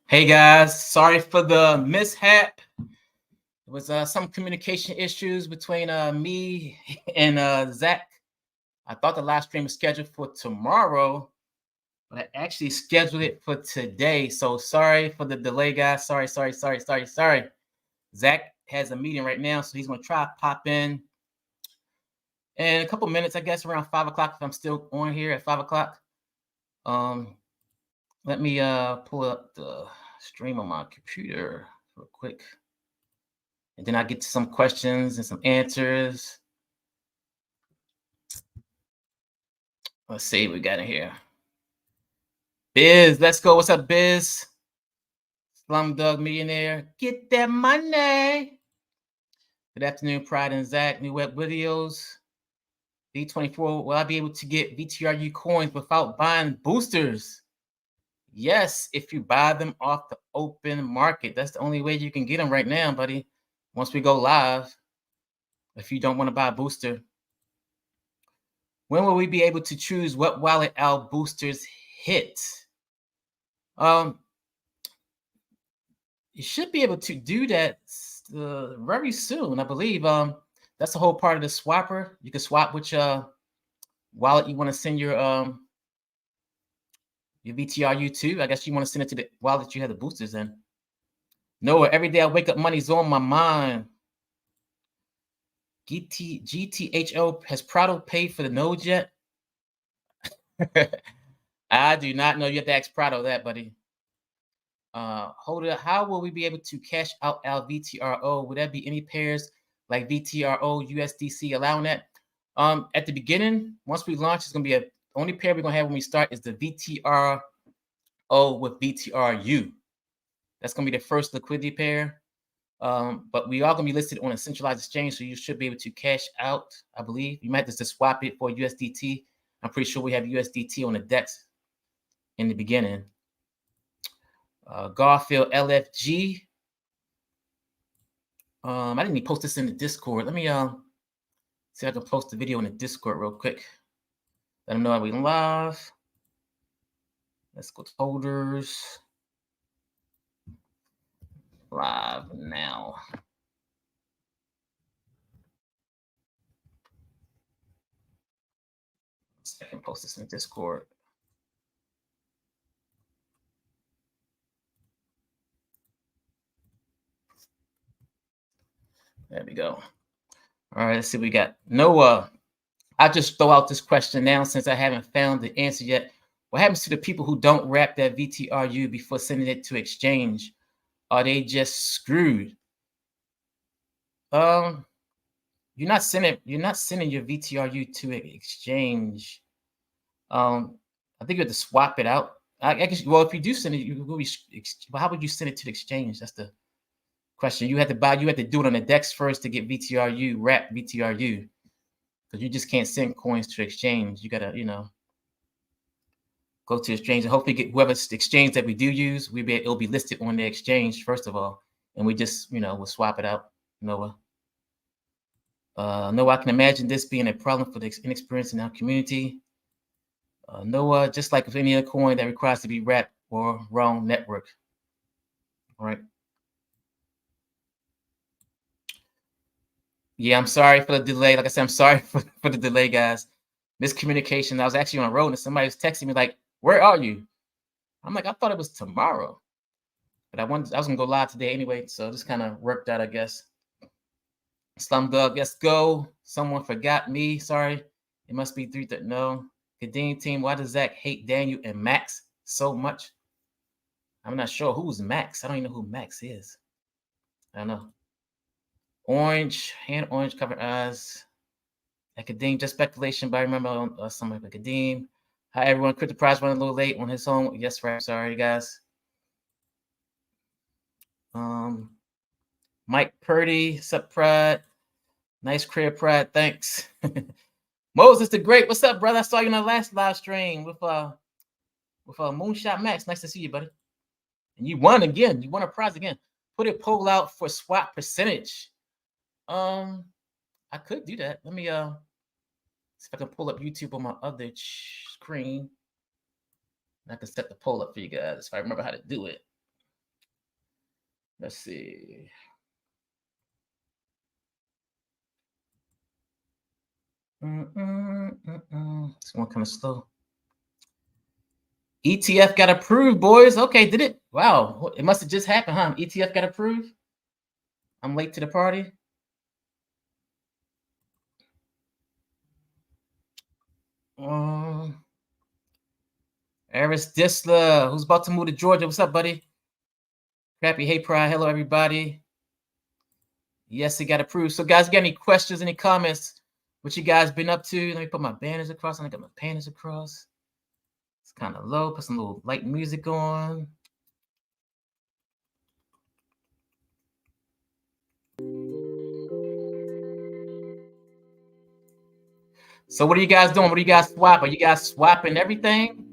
Hey guys, sorry for the mishap. It was some communication issues between me and Zach. I thought the live stream was scheduled for tomorrow, but I actually scheduled it for today. So sorry for the delay, guys. Sorry. Zach has a meeting right now, so he's gonna try to pop in a couple minutes, I guess, around 5 o'clock if I'm still on here at 5 o'clock. Let me pull up the stream on my computer real quick. And then I get to some questions and some answers. Let's see what we got in here. Biz, let's go. What's up, Biz? Slumdog Millionaire. Get that money. Good afternoon, Pride and Zach. New web videos. V24, will I be able to get VTRU coins without buying boosters? Yes, if you buy them off the open market. That's the only way you can get them right now, buddy. Once we go live, if you don't want to buy a booster. When will we be able to choose what wallet our boosters hit? You should be able to do that very soon, I believe. That's the whole part of the swapper. You can swap which wallet you want to send your VTRU to. I guess you want to send it to the wallet you have the boosters in. Noah, every day I wake up, money's on my mind. GTHO, has Prado paid for the nodes yet? I do not know. You have to ask Prado that, buddy. Hold it up. How will we be able to cash out our VTRO? Would there be any pairs like VTRO, USDC allowing that? At the beginning, once we launch, it's gonna be only pair we're gonna have when we start is the VTRO with VTRU. That's gonna be the first liquidity pair. But we are gonna be listed on a centralized exchange, so you should be able to cash out. I believe you might just swap it for USDT. I'm pretty sure we have USDT on the DEX in the beginning. Garfield LFG. I didn't even post this in the Discord. Let me see if I can post the video in the Discord real quick. Let them know I'll be live. Let's go to holders. Live now. I can post this in the Discord. There we go. All right, let's see what we got. Noah, I'll just throw out this question now since I haven't found the answer yet. What happens to the people who don't wrap that VTRU before sending it to exchange? Are they just screwed? You're not sending your VTRU to an exchange. I think you have to swap it out. I guess, well, if you do send it, you will be. But how would you send it to the exchange? That's the question. You have to do it on the DEX first to get VTRU, wrap VTRU, because you just can't send coins to exchange. You gotta, go to exchange and hopefully get whoever's exchange that we do use. It'll be listed on the exchange first of all, and we just, we'll swap it out. Noah. Noah, I can imagine this being a problem for the inexperienced in our community. Noah, just like with any other coin that requires to be wrapped or wrong network. All right. Yeah, I'm sorry for the delay. Like I said, I'm sorry for the delay, guys. Miscommunication. I was actually on the road and somebody was texting me like, "Where are you?" I'm like, I thought it was tomorrow, but I was gonna go live today anyway, so this kind of worked out, I guess. Slumdog, let's go. Someone forgot me. Sorry, it must be 3:30. No, Kadeem team. Why does Zach hate Daniel and Max so much? I'm not sure who's Max. I don't even know who Max is. I don't know. Orange, hand orange covered eyes. Kadeem, just speculation, but I remember something like Kadeem. Hi, everyone. Crypto Prize running a little late on his home. Yes, right. Sorry, guys. Mike Purdy, sup, Pride. Nice career, Pride. Thanks. Moses the Great. What's up, brother? I saw you in the last live stream with Moonshot Max. Nice to see you, buddy. And you won again. You won a prize again. Put a poll out for swap percentage. I could do that. Let me see if I can pull up YouTube on my other screen. I can set the poll up for you guys if I remember how to do it. Let's see. This one kind of slow. ETF got approved, boys. Okay, did it? Wow, it must have just happened, huh? ETF got approved. I'm late to the party. Eris Disler, who's about to move to Georgia. What's up, buddy? Crappy Hey Pride. Hello, everybody. Yes, it got approved. So, guys, got any questions, any comments? What you guys been up to? Let me put my banners across. I got my banners across. It's kind of low. Put some little light music on. So what are you guys doing? What are you guys swapping? Are you guys swapping everything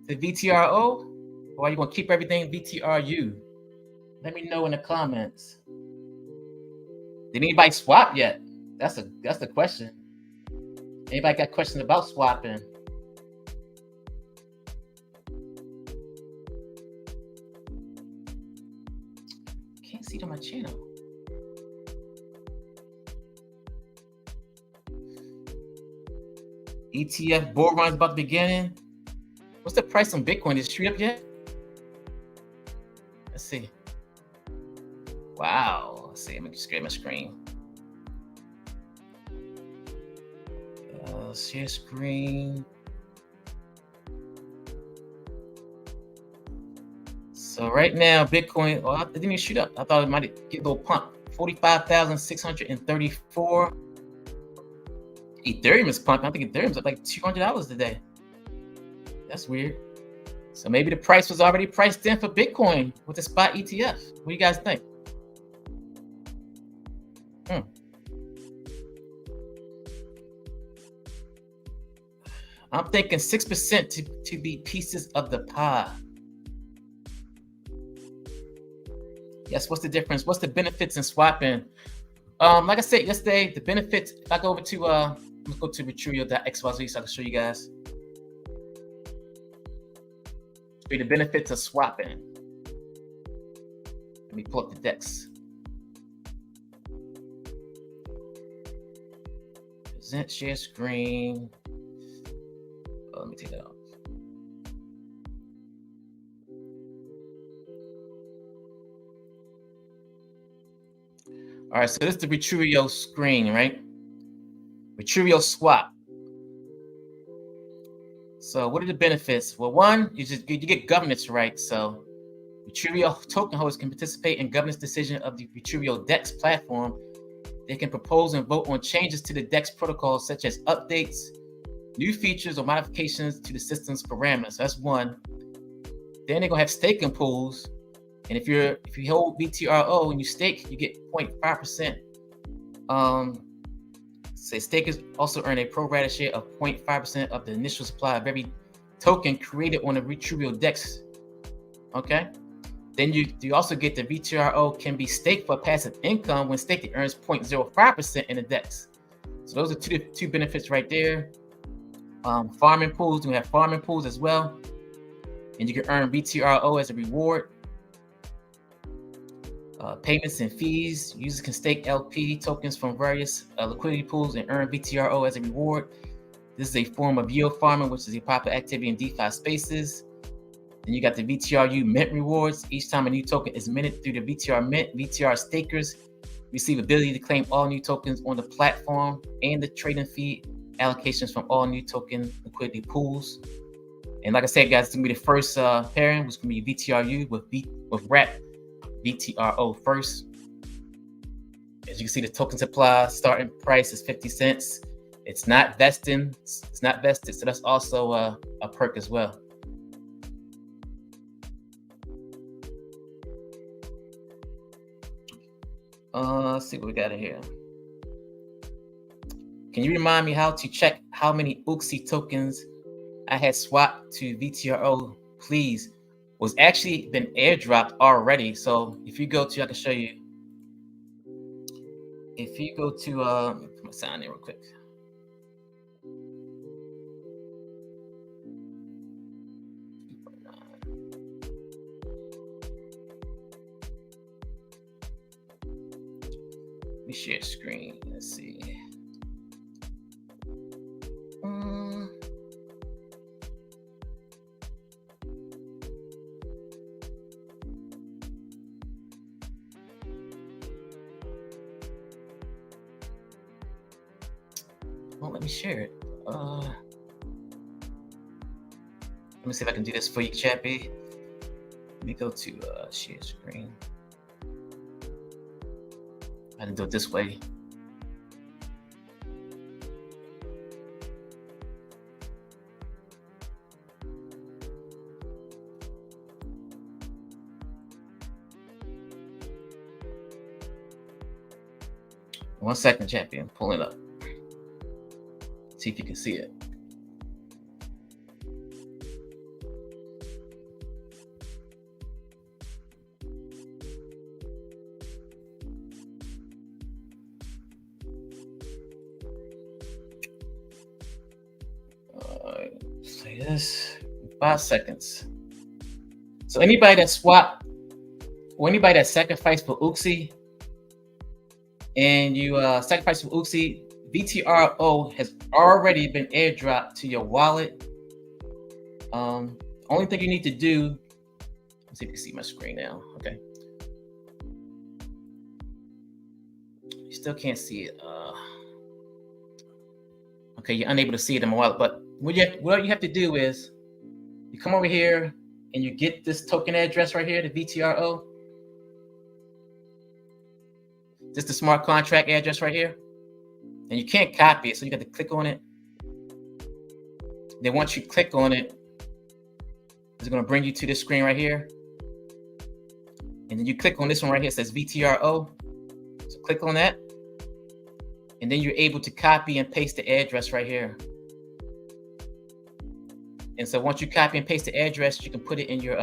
to VTRO? Or are you going to keep everything VTRU? Let me know in the comments. Did anybody swap yet? That's the question. Anybody got questions about swapping? Can't see it on my channel. ETF bull run's about to begin. What's the price on Bitcoin? Is it shoot up yet? Let's see. Wow. Let's see. Let me just get my screen. Share screen. So right now, Bitcoin, well, it didn't even shoot up. I thought it might get a little pump. 45,634. Ethereum is pumping. I think Ethereum's up like $200 today. That's weird. So maybe the price was already priced in for Bitcoin with the spot ETF. What do you guys think? I'm thinking 6% to be pieces of the pie. Yes, what's the difference? What's the benefits in swapping? Like I said yesterday, the benefits, if I go over to, let's go to Vitruveo.xyz so I can show you guys. The benefits of swapping. Let me pull up the DEX. Present share screen. Oh, let me take that off. All right, so this is the Vitruveo screen, right? Vitruveo swap. So what are the benefits? Well, one, you get governance rights. So Vitruveo token holders can participate in governance decision of the Vitruveo DEX platform. They can propose and vote on changes to the DEX protocol, such as updates, new features, or modifications to the system's parameters. So that's one. Then they're gonna have staking pools. And if you hold VTRO and you stake, you get 0.5%. Say stakers also earn a pro rata share of 0.5% of the initial supply of every token created on the Vitruveo DEX. Okay. Then you also get the VTRO can be staked for passive income. When staked, it earns 0.05% in the DEX. So those are two benefits right there. Farming pools, we have farming pools as well. And you can earn VTRO as a reward. Payments and fees. Users can stake LP tokens from various liquidity pools and earn VTRO as a reward. This is a form of yield farming, which is a popular activity in DeFi spaces. Then you got the VTRU mint rewards. Each time a new token is minted through the VTR mint, VTR stakers receive ability to claim all new tokens on the platform and the trading fee allocations from all new token liquidity pools. And like I said, guys, it's gonna be the first pairing, which is gonna be VTRU with wrap VTRO first. As you can see, the token supply starting price is 50 cents. It's not vesting. It's not vested, so that's also a perk as well. Let's see what we got in here. Can you remind me how to check how many UXI tokens I had swapped to VTRO, please? Was actually been airdropped already. So if you go to, I can show you. If you go to, let me put my sound in real quick. me share screen. Let's see. Won't let me share it. Let me see if I can do this for you, Chappy. Let me go to share screen. I can do it this way. One second, Chappy. I'm pulling it up. See if you can see it. Say this 5 seconds. So anybody that swap or anybody that sacrificed for UXI and you sacrifice for UXI, Vitruveo has already been airdropped to your wallet. Only thing you need to do, let's see if you can see my screen now. Okay. You still can't see it. Okay, you're unable to see it in my wallet, but what you have to do is you come over here and you get this token address right here, the Vitruveo. This is the smart contract address right here. And you can't copy it, so you got to click on it. Then once you click on it, it's going to bring you to this screen right here. And then you click on this one right here, it says Vitruveo. So click on that. And then you're able to copy and paste the address right here. And so once you copy and paste the address, you can put it in your,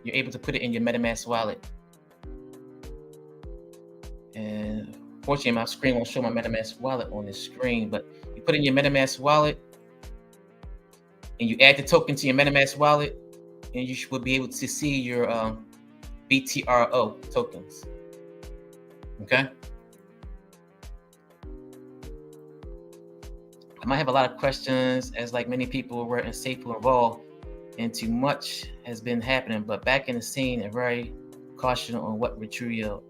you're able to put it in your MetaMask wallet. And fortunately, my screen won't show my MetaMask wallet on this screen, but you put in your MetaMask wallet and you add the token to your MetaMask wallet, and you will be able to see your Vitruveo tokens. Okay. I might have a lot of questions, as like many people were safely involved, and too much has been happening. But back in the scene, and very cautious on what Vitruveo.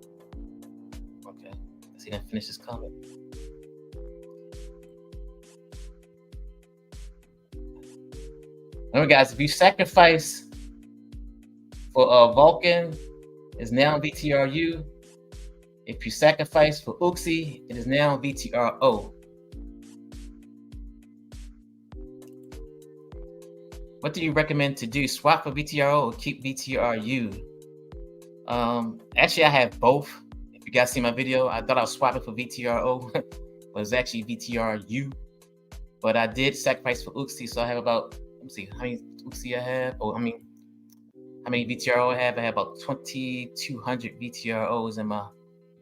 Okay, let's see. I finish this comment. Remember, guys, if you sacrifice for Vulcan, it's now Vitruveo. If you sacrifice for UXI, it is now Vitruveo. What do you recommend to do? Swap for Vitruveo or keep Vitruveo? Actually, I have both. If you guys see my video, I thought I was swapping for Vitruveo, but it's actually Vitruveo. But I did sacrifice for UXI, so I have about, let me see, how many UXI I have? Oh, I mean, how many Vitruveo I have? I have about 2,200 Vitruveos in my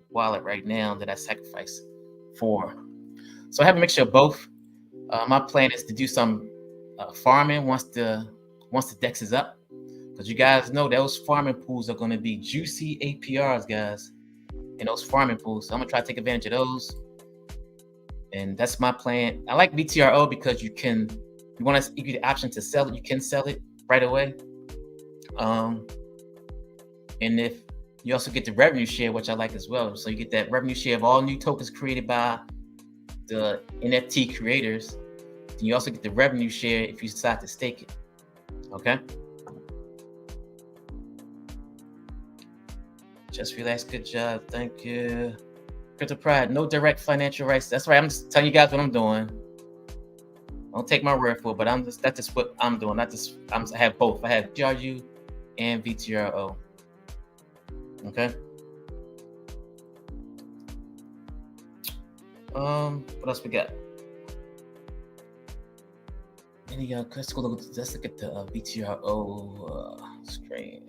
wallet right now that I sacrificed for. So I have a mixture of both. My plan is to do some farming once the DEX is up, because you guys know those farming pools are going to be juicy APRs, guys, in those farming pools. So I'm gonna try to take advantage of those, and that's my plan. I like Vitruveo because you get the option to sell it. You can sell it right away, and if you also get the revenue share, which I like as well. So you get that revenue share of all new tokens created by the NFT creators. And you also get the revenue share if you decide to stake it. Okay. Just relax. Good job. Thank you. Crypto Pride. No direct financial rights. That's right. I'm just telling you guys what I'm doing. Don't take my word for it, but that's just what I'm doing. I have both. I have GRU and Vitruveo. Okay. What else we got? Let's look at the Vitruveo screen.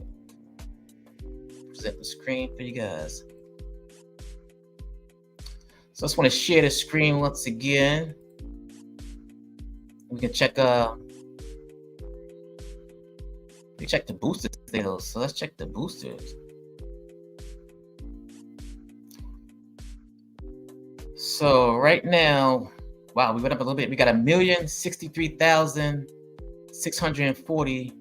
Present the screen for you guys. So I just want to share the screen once again. We can check the boosters. So let's check the boosters. So right now, wow, we went up a little bit. We got 1,063,640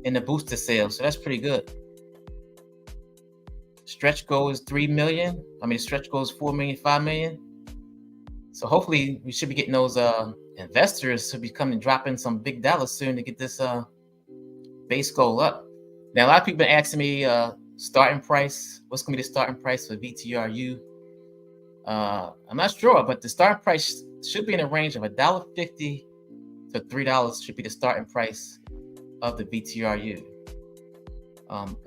in the booster sale. So that's pretty good. Stretch goal is 3 million. I mean, stretch goal is 4 million, 5 million. So hopefully we should be getting those investors to be coming dropping some big dollars soon to get this base goal up. Now, a lot of people been asking me starting price. What's going to be the starting price for VTRU? I'm not sure, but the starting price should be in the range of $1.50 to $3 should be the starting price of the VTRU.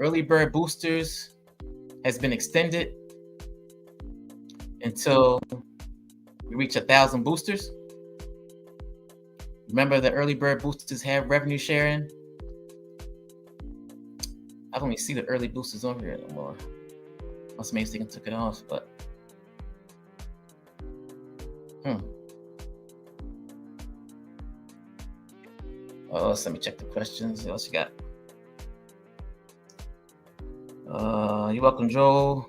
Early bird boosters has been extended until we reach 1,000 boosters. Remember, the early bird boosters have revenue sharing. I don't even see the early boosters on here anymore. Must maybe they took it off, but oh, let me check the questions. What else you got? You're welcome, Joel.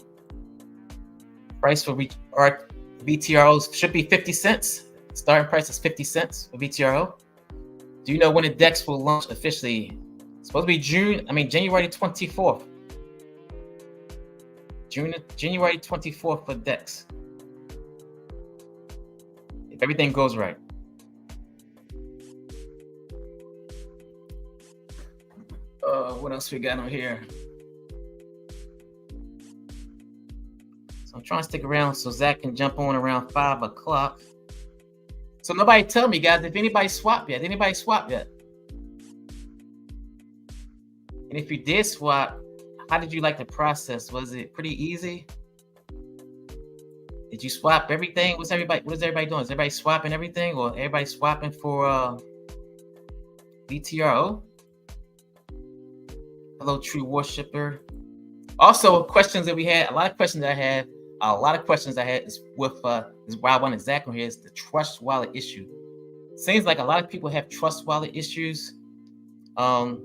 Price for VTROs should be 50 cents. Starting price is 50 cents for VTRO. Do you know when the DEX will launch officially? It's supposed to be January 24th. January 24th for DEX. If everything goes right. What else we got on here? So I'm trying to stick around so Zach can jump on around 5 o'clock. So nobody tell me, guys, if anybody swapped yet. Anybody swapped yet? And if you did swap, how did you like the process? Was it pretty easy? Did you swap everything? What is everybody doing? Is everybody swapping everything, or everybody swapping for VTRO? Hello, true worshipper. Also, questions that we had, a lot of questions I had is with is why I wanted Zach on here, is the trust wallet issue. Seems like a lot of people have trust wallet issues. I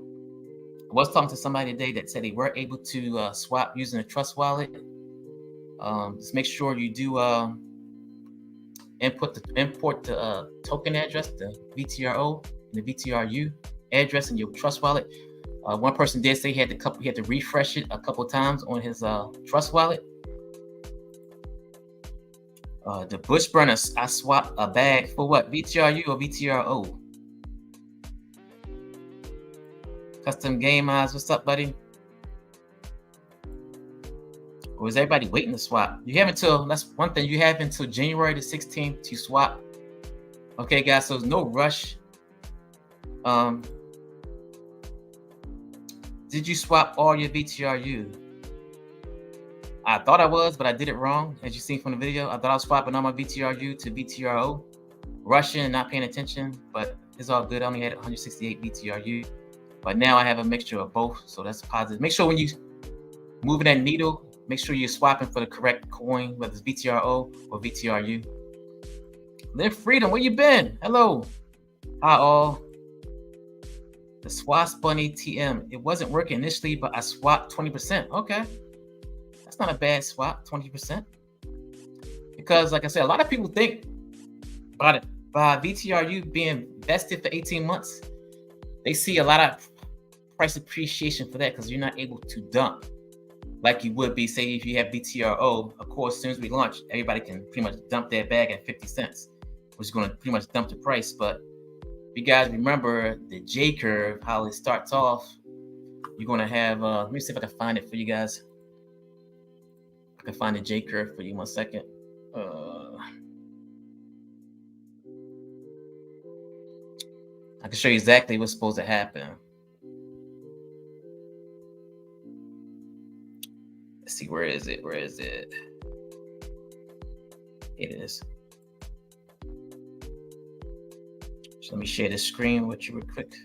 was talking to somebody today that said they were able to swap using a trust wallet. Just make sure you do import the token address, the VTRO and the VTRU address in your trust wallet. One person did say he had to refresh it a couple times on his trust wallet. The bush burners, I swapped a bag for what? VTRU or VTRO? Custom Game Eyes, what's up, buddy? Or is everybody waiting to swap? You have until, that's one thing, you have until January the 16th to swap. Okay, guys, so there's no rush. Did you swap all your VTRU? I thought I was, but I did it wrong. As you see from the video, I thought I was swapping all my VTRU to VTRO. Rushing and not paying attention, but it's all good. I only had 168 VTRU. But now I have a mixture of both, so that's positive. Make sure when you moving that needle, make sure you're swapping for the correct coin, whether it's VTRO or VTRU. Live Freedom, where you been? Hello. Hi all. The Swap Bunny TM. It wasn't working initially, but I swapped 20%. Okay. That's not a bad swap, 20%. Because like I said, a lot of people think by VTRU being vested for 18 months, they see a lot of price appreciation for that because you're not able to dump like you would be, say, if you have VTRO. Of course, as soon as we launch, everybody can pretty much dump their bag at 50 cents, which is going to pretty much dump the price. But if you guys remember the J curve, how it starts off, you're going to have, let me see if I can find it for you guys. I can find the J curve for you, 1 second. I can show you exactly what's supposed to happen. Let's see, where is it? Where is it? It is. So let me share the screen with you real quick.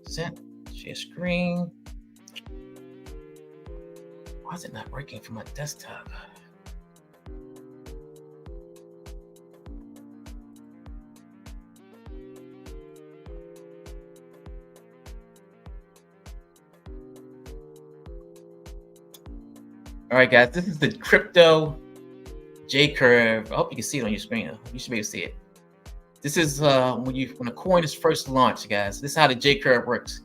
Sent. Share screen. Why is it not working for my desktop? All right, guys, this is the crypto J curve. I hope you can see it on your screen. You should be able to see it. This is when a coin is first launched, guys. This is how the J curve works.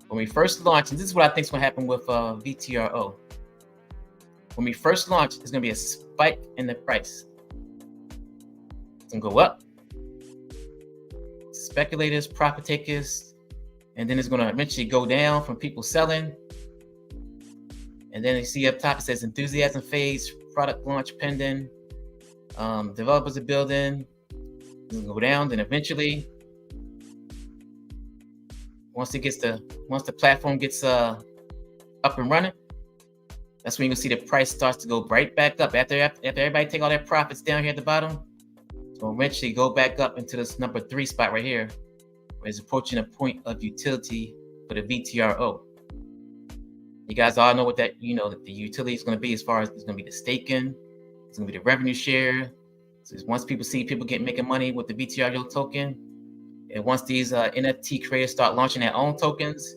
When we first launch, and this is what I think is going to happen with VTRO. When we first launch, there's going to be a spike in the price. It's going to go up. Speculators, profit takers, and then it's going to eventually go down from people selling. And then you see up top, it says enthusiasm phase, product launch pending, developers are building. It's going to go down, then eventually, once the platform gets up and running, that's when you can see the price starts to go right back up. After everybody take all their profits down here at the bottom, it's going to eventually go back up into this number 3 spot right here, where it's approaching a point of utility for the VTRO. You guys all know what that the utility is going to be, as far as it's going to be the staking, it's going to be the revenue share. So once people see people making money with the VTRO token, and once these NFT creators start launching their own tokens,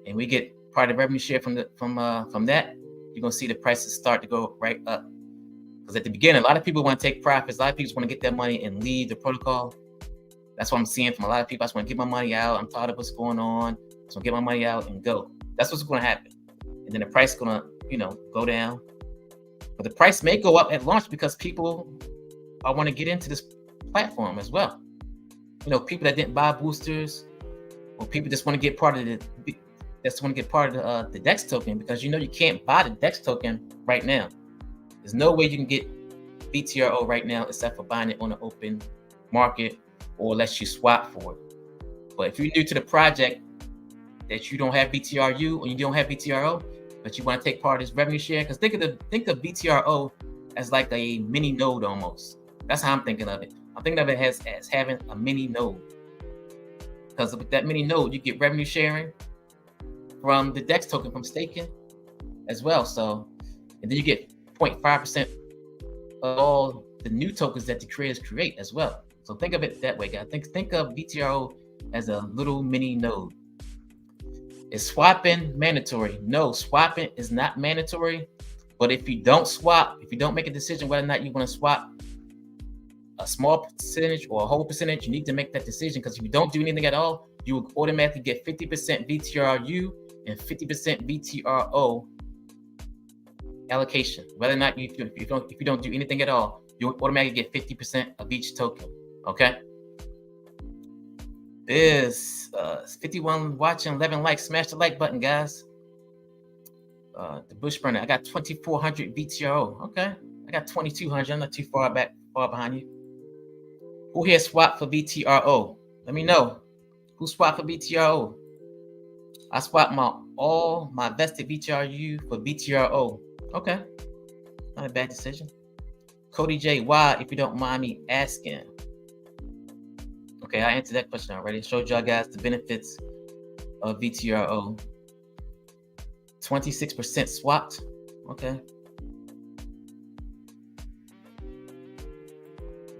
and we get part of the revenue share from that, you're gonna see the prices start to go right up. Because at the beginning, a lot of people want to take profits. A lot of people want to get their money and leave the protocol. That's what I'm seeing from a lot of people. I just want to get my money out. I'm tired of what's going on. I just want to get my money out and go. That's what's going to happen. And then the price is gonna, go down. But the price may go up at launch because people want to get into this platform as well. People that didn't buy boosters, or people just want to get part of the DEX token, because you can't buy the DEX token right now. There's no way you can get VTRO right now except for buying it on the open market, or unless you swap for it. But if you're new to the project, that you don't have VTRU or you don't have VTRO, but you want to take part of this revenue share, because think of VTRO as like a mini node almost. That's how I'm thinking of it. I'm thinking of it as having a mini node, because with that mini node, you get revenue sharing from the DEX token from staking as well. So, and then you get 0.5% of all the new tokens that the creators create as well. So think of it that way, guys. Think of VTRO as a little mini node. Is swapping mandatory? No, swapping is not mandatory. But if you don't swap, if you don't make a decision whether or not you want to swap a small percentage or a whole percentage, you need to make that decision, because if you don't do anything at all, you will automatically get 50% VTRU and 50% VTRO allocation. Whether or not if you don't do anything at all, you'll automatically get 50% of each token. Okay. There's 51 watching, 11 likes. Smash the like button, guys. The bush burner. I got 2,400 VTRO. Okay. I got 2,200. I'm not too far behind you. Who here swapped for VTRO? Let me know. Who swapped for VTRO? I swapped all my vested VTRU for VTRO. Okay. Not a bad decision. Cody J, why, if you don't mind me asking? Okay, I answered that question already. I showed y'all guys the benefits of VTRO. 26% swapped. Okay.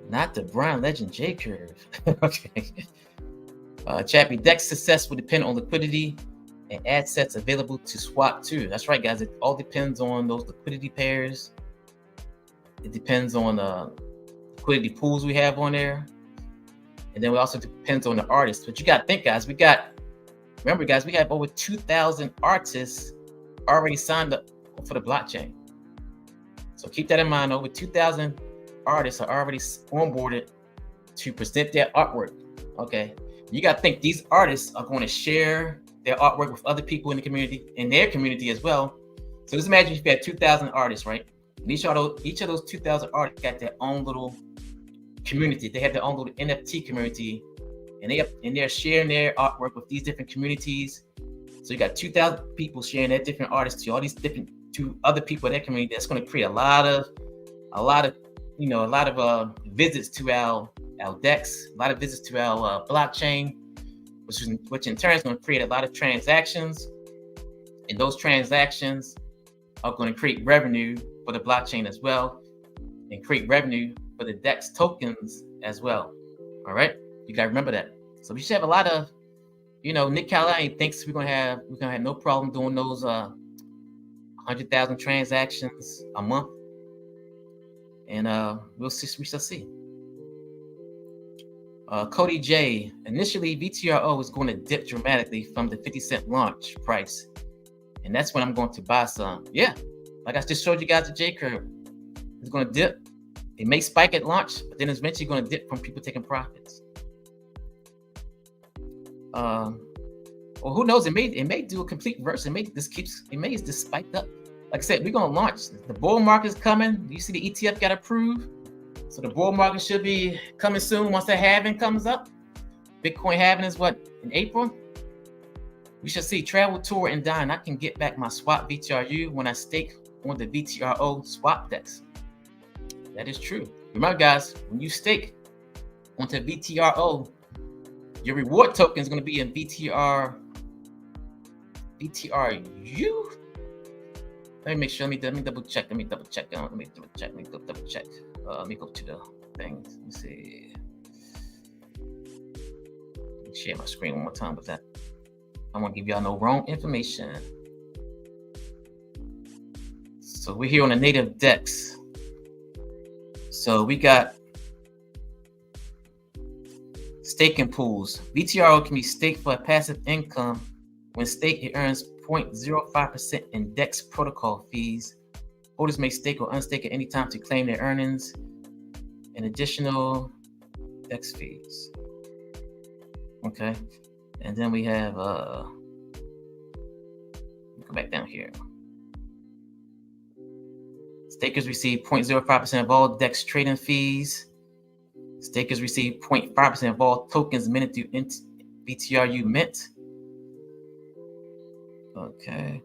Not the Brian Legend J curve. Okay. Chappie, DEX success will depend on liquidity and ad sets available to swap to. That's right, guys. It all depends on those liquidity pairs. It depends on the liquidity pools we have on there. And then it also depends on the artists. But you got to think, guys, remember, guys, we have over 2,000 artists already signed up for the blockchain. So keep that in mind. Over 2,000 artists are already onboarded to present their artwork. Okay. You got to think these artists are going to share their artwork with other people in the community, in their community as well. So just imagine if you had 2,000 artists, right? And each of those 2,000 artists got their own little community. They have their own little NFT community, and they're sharing their artwork with these different communities. So you got 2,000 people sharing their different artists to all these different to other people in their community. That's going to create a lot of visits to our DEX, a lot of visits to our blockchain, which in turn is going to create a lot of transactions, and those transactions are going to create revenue for the blockchain as well, and create revenue for the DEX tokens as well. All right, you got to remember that. So we should have a lot of, Nick Callahan thinks we're gonna have no problem doing those 100,000 transactions a month, and we shall see. Cody J, initially VTRO is going to dip dramatically from the 50-cent launch price, and that's when I'm going to buy some. Yeah, like I just showed you guys the J curve. It's going to dip. It may spike at launch, but then it's eventually going to dip from people taking profits. Or who knows? It may do a complete reverse. It may just spike up. Like I said, we're going to launch. The bull market is coming. You see the ETF got approved. So the bull market should be coming soon once the halving comes up. Bitcoin halving is what, in April? We shall see. Travel, tour, and dine. I can get back my swap VTRU when I stake on the VTRO swap dex. That is true. Remember, guys, when you stake onto VTRO, your reward token is going to be in VTRU. Let me make sure. Let me double check. Let me go to the things. Let me see. Let me share my screen one more time with that. I want to give y'all no wrong information. So we're here on the native DEX. So we got staking pools. VTRO can be staked for a passive income. When staked, it earns 0.05% in DEX protocol fees. Holders may stake or unstake at any time to claim their earnings and additional DEX fees. Okay, and then we have go back down here. Stakers receive 0.05% of all DEX trading fees. Stakers receive 0.5% of all tokens minted through VTRU mint. Okay.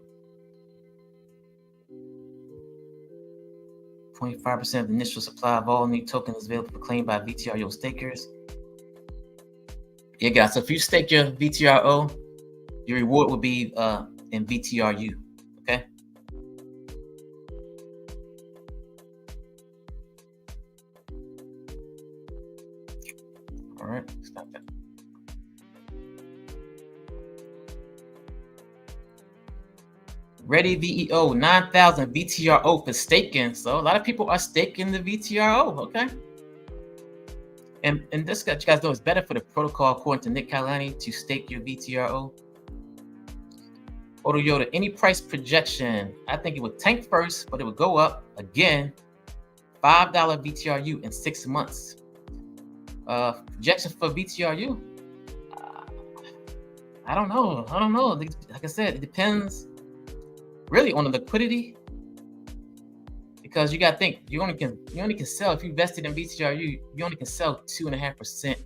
0.5% of the initial supply of all new tokens available for claim by VTRO stakers. Yeah, guys. So if you stake your VTRO, your reward will be in VTRU. Okay. All right. Stop that. Ready VEO 9,000 VTRO for staking. So a lot of people are staking the VTRO. Okay. And this, you guys know, it's better for the protocol, according to Nick Kalani, to stake your VTRO. Odo Yoda, any price projection, I think it would tank first, but it would go up again. $5 VTRU in 6 months. Projection for VTRU? I don't know. Like I said, it depends really on the liquidity. Because you gotta think, you only can sell, if you invested in VTRU, you only can sell 2.5%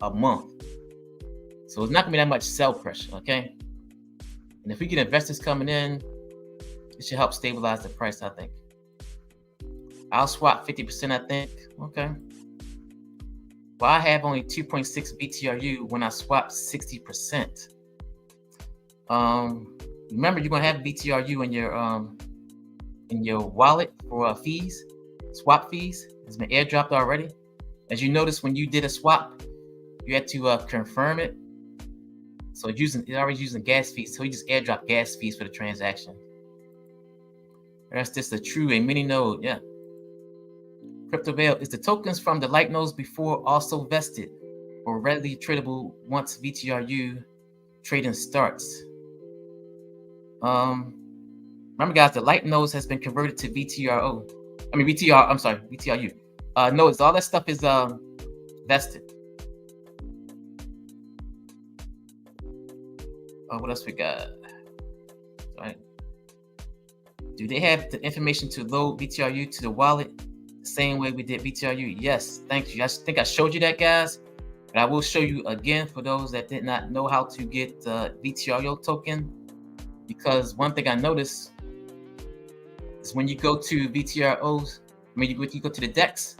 a month. So it's not gonna be that much sell pressure, okay? And if we get investors coming in, it should help stabilize the price, I think. I'll swap 50%, I think. Okay. Well, I have only 2.6 VTRU when I swap 60%. Remember, you're gonna have VTRU in your wallet for fees, swap fees. It's been airdropped already. As you notice, when you did a swap, you had to confirm it. So it's already using gas fees. So he just airdropped gas fees for the transaction. That's just a mini node, yeah. Vitruveo, is the tokens from the light nodes before also vested or readily tradable once VTRU trading starts? Remember, guys, the light nodes has been converted to VTRU. Nodes, all that stuff is vested. What else we got? All right. Do they have the information to load VTRU to the wallet the same way we did VTRU? Yes, thank you. I think I showed you that, guys. But I will show you again for those that did not know how to get the VTRU token. Because one thing I noticed is when you go to VTROs, when you go to the DEX,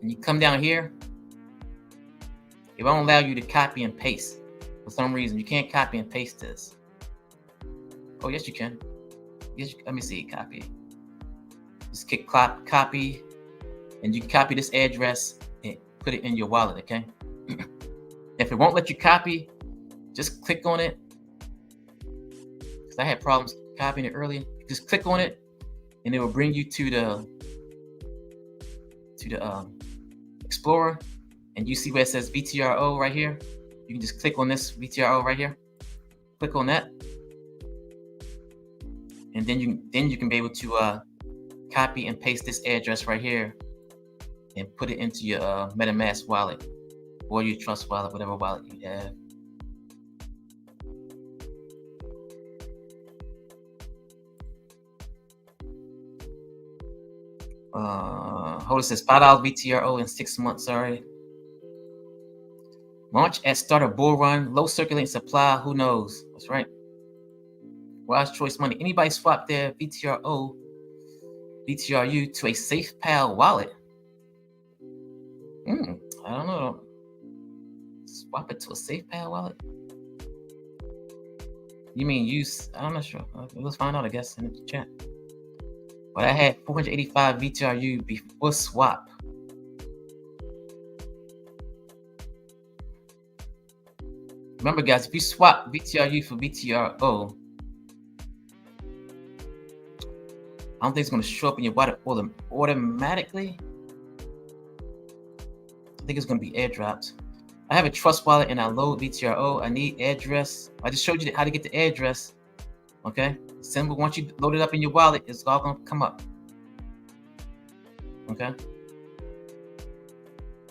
and you come down here, it won't allow you to copy and paste. For some reason, you can't copy and paste this. Oh, yes, you can. Let me see, copy. Just click copy, and you can copy this address and put it in your wallet, okay? If it won't let you copy, just click on it. Because I had problems copying it earlier, just click on it, and it will bring you to the Explorer, and you see where it says VTRO right here. You can just click on this VTRO right here. Click on that, and then you can be able to copy and paste this address right here and put it into your MetaMask wallet or your Trust wallet, whatever wallet you have. Holder says $5 VTRO in 6 months. Sorry. Launch at start a bull run. Low circulating supply. Who knows? That's right. Wise choice money. Anybody swap their VTRO, VTRU to a SafePal wallet? I don't know. Swap it to a SafePal wallet? You mean use? I'm not sure. Let's find out, I guess, in the chat. But I had 485 VTRU before swap. Remember, guys, if you swap VTRU for VTRO, I don't think it's going to show up in your wallet automatically. I think it's going to be airdropped. I have a Trust wallet and I load VTRO. I need address. I just showed you how to get the address. Okay. Symbol, once you load it up in your wallet, it's all going to come up. Okay.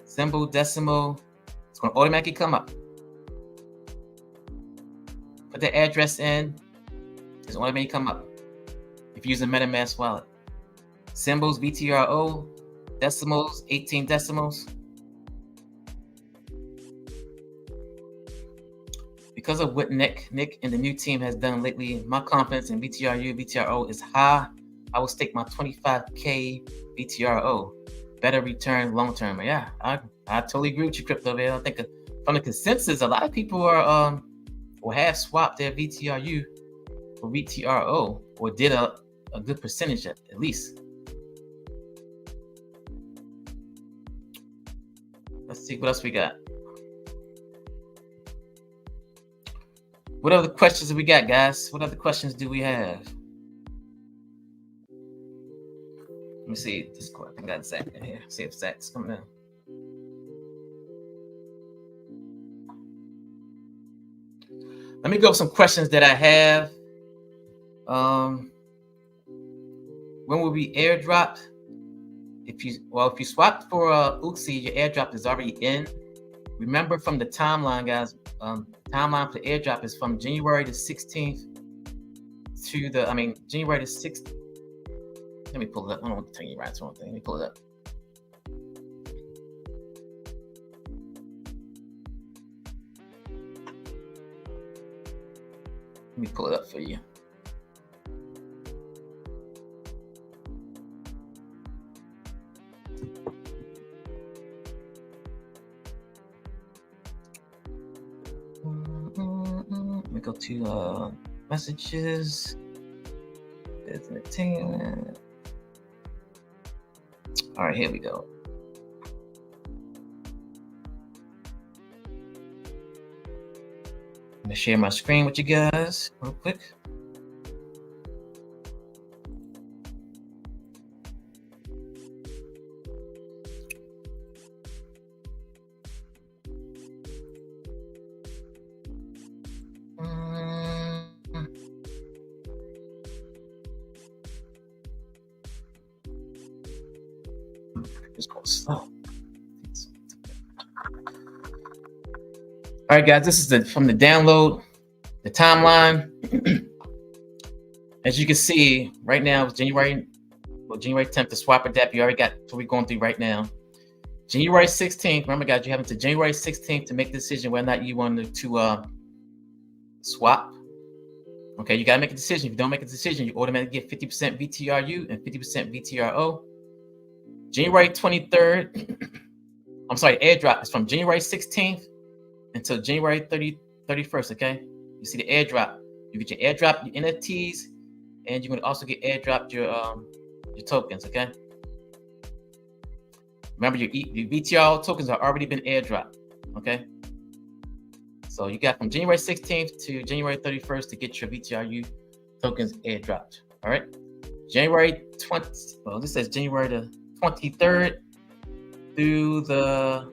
Symbol, decimal, it's going to automatically come up. Put the address in, it's automatically come up. If you're using MetaMask wallet. Symbols, VTRO, decimals, 18 decimals. Because of what Nick and the new team has done lately, my confidence in VTRO is high. I will stake my 25K VTRO. Better return long term. Yeah, I totally agree with you, Cryptovale. I think from the consensus, a lot of people are or have swapped their VTRU for VTRO, or did a good percentage at least. Let's see what else we got. What other questions do we got, guys? What other questions do we have? Let me see. Discord. I think I got Zach in here. See if Zach's coming in. Let me go with some questions that I have. When will be airdropped? If you swapped for Uxie, your airdrop is already in. Remember from the timeline, guys. Timeline for the airdrop is from January the 16th to January the 6th. Let me pull it up. I don't want to tell you right to one thing. Let me pull it up. Let me pull it up for you. Let me go to messages. Entertainment. All right, here we go. I'm gonna share my screen with you guys real quick. Just go slow. All right, guys, this is from the download, the timeline. As you can see, right now it's January 10th, the swap adapt. You already got what we're going through right now. January 16th, remember, guys, you have until January 16th to make a decision whether or not you want to swap. Okay, you got to make a decision. If you don't make a decision, you automatically get 50% VTRU and 50% VTRO. January 23rd, I'm sorry, airdrop is from January 16th until January 31st, okay? You see the airdrop. You get your airdrop, your NFTs, and you're going to also get airdropped your tokens, okay? Remember, your VTRO tokens have already been airdropped, okay? So you got from January 16th to January 31st to get your VTRU tokens airdropped. All right, January 20. Well, this says January the 23rd through the.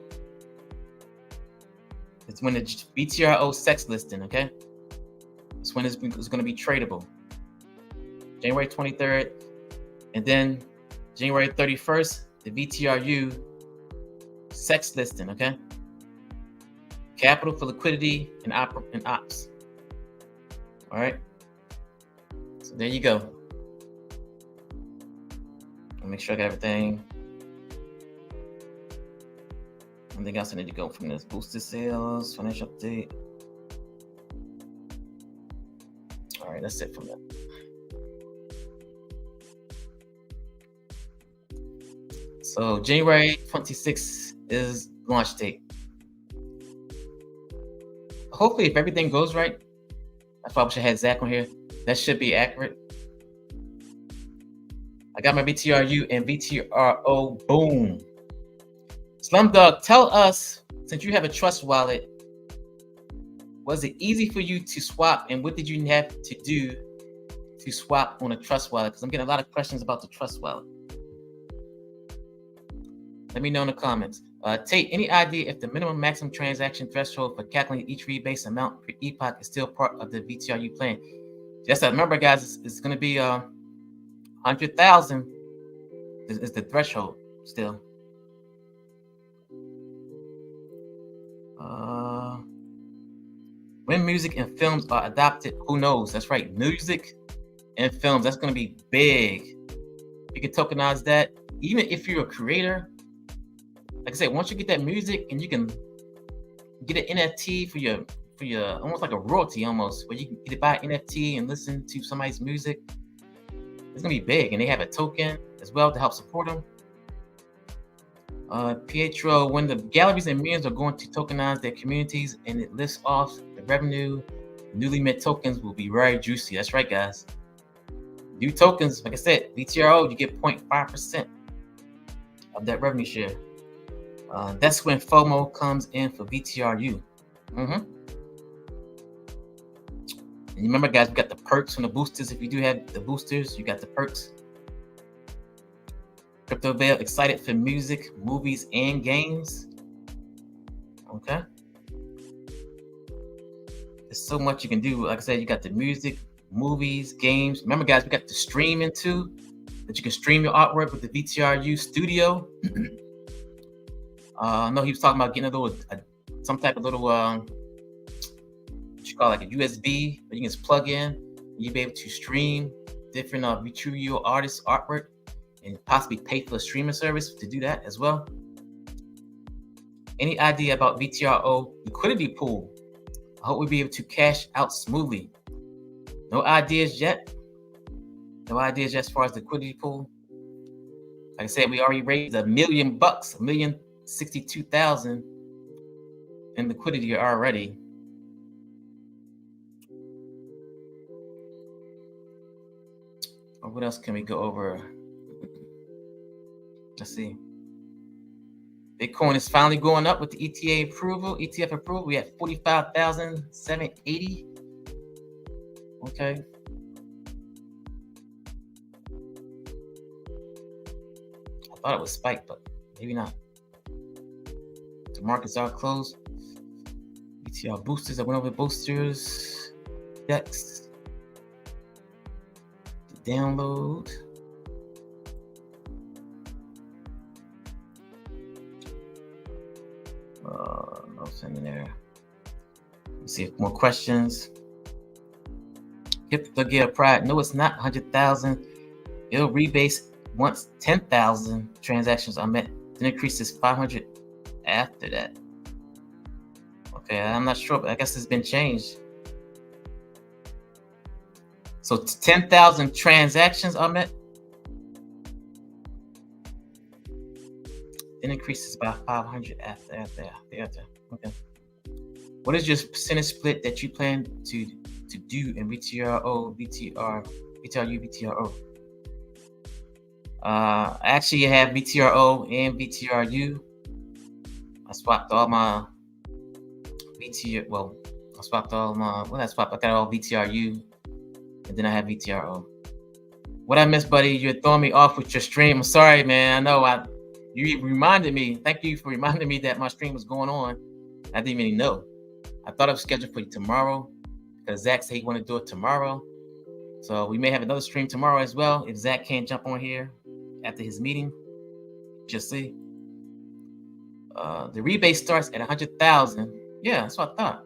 It's when the VTRO sex listing. Okay, it's when it's going to be tradable. January 23rd, and then January 31st, the VTRU sex listing. Okay, capital for liquidity and ops. All right. So there you go. I'll make sure I got everything. Anything else I need to go from this? Boosted sales, financial update. All right, that's it from that. So January 26th is launch date. Hopefully, if everything goes right, I probably should have Zach on here. That should be accurate. I got my VTRU and VTRO. Boom. Slumdog, tell us, since you have a trust wallet, was it easy for you to swap, and what did you have to do to swap on a trust wallet? Because I'm getting a lot of questions about the trust wallet. Let me know in the comments. Tate, any idea if the minimum maximum transaction threshold for calculating each rebase amount per epoch is still part of the VTRU plan? Yes, I remember, guys, it's going to be 100,000 is the threshold still. When music and films are adopted, who knows? That's right, music and films. That's going to be big. You can tokenize that, even if you're a creator. Like I said, once you get that music and you can get an NFT for your almost like a royalty almost, where you can either buy an NFT and listen to somebody's music. It's gonna be big, and they have a token as well to help support them. Pietro, when the galleries and museums are going to tokenize their communities and it lists off the revenue, newly mint tokens will be very juicy. That's right, guys. New tokens, like I said, VTRO, you get 0.5% of that revenue share. That's when FOMO comes in for VTRU. And you remember, guys, we got the perks from the boosters. If you do have the boosters, you got the perks. Vitruveo, excited for music, movies, and games. Okay. There's so much you can do. Like I said, you got the music, movies, games. Remember, guys, we got the streaming too, that you can stream your artwork with the VTRU Studio. I know he was talking about getting some type of little, what you call like a USB, that you can just plug in. You'll be able to stream different Vitruveo artists' artwork and possibly pay for a streaming service to do that as well. Any idea about VTRO liquidity pool? I hope we'll be able to cash out smoothly. No ideas yet. No ideas yet as far as the liquidity pool. Like I said, we already raised $1 million, $1,062,000 in liquidity already. What else can we go over? Let's see. Bitcoin is finally going up with the ETF approval. We have 45,780. Okay. I thought it was spiked, but maybe not. The markets are closed. ETR boosters. I went over boosters. DEX. The download. No sending there. Let's see if more questions. Hip the gear pride. No, it's not 100,000. It'll rebase once 10,000 transactions are met. Then increases 500 after that. Okay, I'm not sure, but I guess it's been changed. So 10,000 transactions are met. Then increases by 500 after. Okay. What is your percentage split that you plan to do in VTRO, VTRO? I actually have VTRO and VTRU. I swapped all my I got all VTRU and then I have VTRO. What I missed, buddy? You're throwing me off with your stream. I'm sorry, man. I know you reminded me. Thank you for reminding me that my stream was going on. I didn't even know. I thought it was scheduled for tomorrow because Zach said he wanted to do it tomorrow. So we may have another stream tomorrow as well if Zach can't jump on here after his meeting. Just see. The rebate starts at 100,000. Yeah, that's what I thought.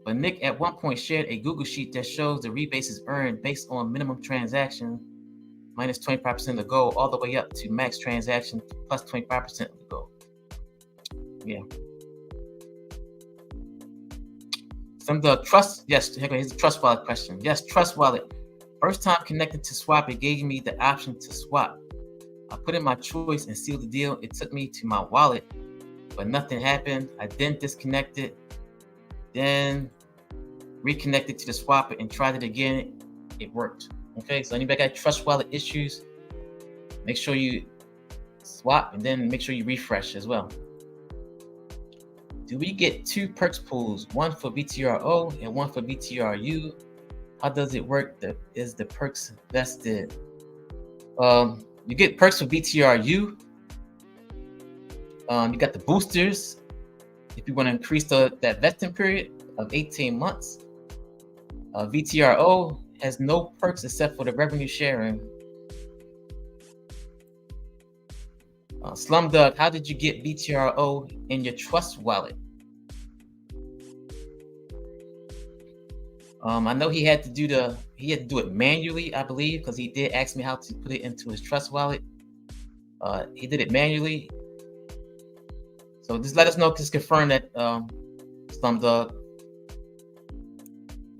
But Nick at one point shared a Google sheet that shows the rebates is earned based on minimum transaction minus 25% of the goal all the way up to max transaction plus 25% of the goal. Yeah. Some of the trust, yes, here's the trust wallet question. Yes, trust wallet. First time connected to swap, it gave me the option to swap. I put in my choice and sealed the deal. It took me to my wallet, but nothing happened. I then disconnected, then reconnected to the swapper and tried it again. It worked. Okay, so anybody got trust wallet issues, make sure you swap and then make sure you refresh as well. Do we get 2 perks pools, one for VTRO and one for VTRU? How does it work? Is the perks vested? You get perks for VTRU. You got the boosters if you want to increase that vesting period of 18 months. VTRO has no perks except for the revenue sharing. Slumdog, how did you get VTRO in your trust wallet? I know he had to do it manually, I believe, because he did ask me how to put it into his trust wallet. He did it manually. So just let us know, just confirm that, Slumdog.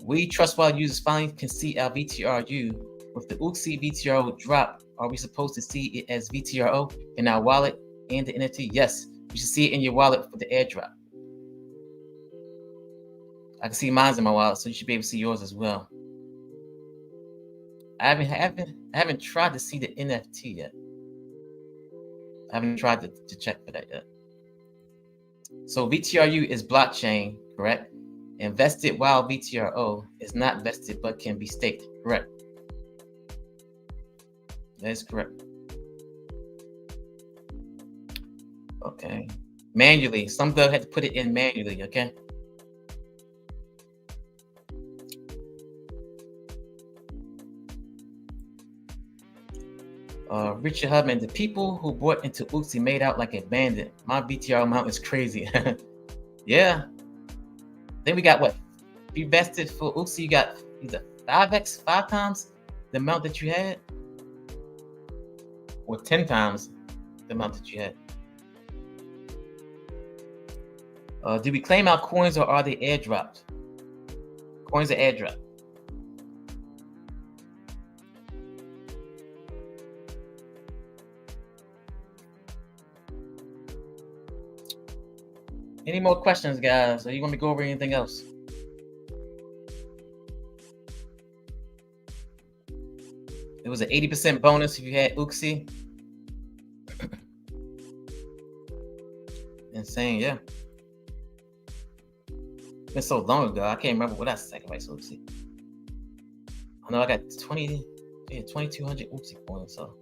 We trust wallet users finally can see our VTRU. With the UXI VTRO drop, are we supposed to see it as VTRO in our wallet and the NFT? Yes, you should see it in your wallet for the airdrop. I can see mine's in my wallet, so you should be able to see yours as well. I haven't tried to see the NFT yet. I haven't tried to check for that yet. So VTRU is blockchain, correct? And vested while VTRO is not vested but can be staked, correct? That is correct. Okay. Manually. Some though had to put it in manually, okay? Richard Hubman, the people who bought into UXI made out like a bandit. My BTR amount is crazy. Yeah. Then we got what? If you vested for UXI, you got either 5 times the amount that you had, or 10 times the amount that you had. Do we claim our coins or are they airdropped? Coins are airdropped. Any more questions, guys? Or you want me to go over anything else? It was an 80% bonus if you had UXI. Insane, yeah. It's been so long ago, I can't remember what I sacrificed UXI. I know I got 2,200 UXI coins, so.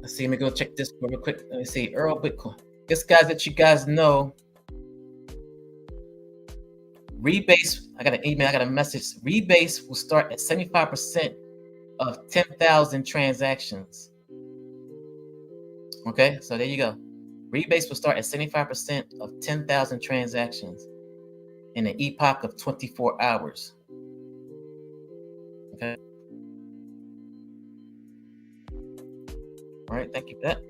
Let's see, let me go check this real quick. Let me see, Earl Bitcoin. This guys that you guys know. Rebase, I got an email, I got a message. Rebase will start at 75% of 10,000 transactions. Okay, so there you go. Rebase will start at 75% of 10,000 transactions in an epoch of 24 hours. Okay. All right, thank you for that.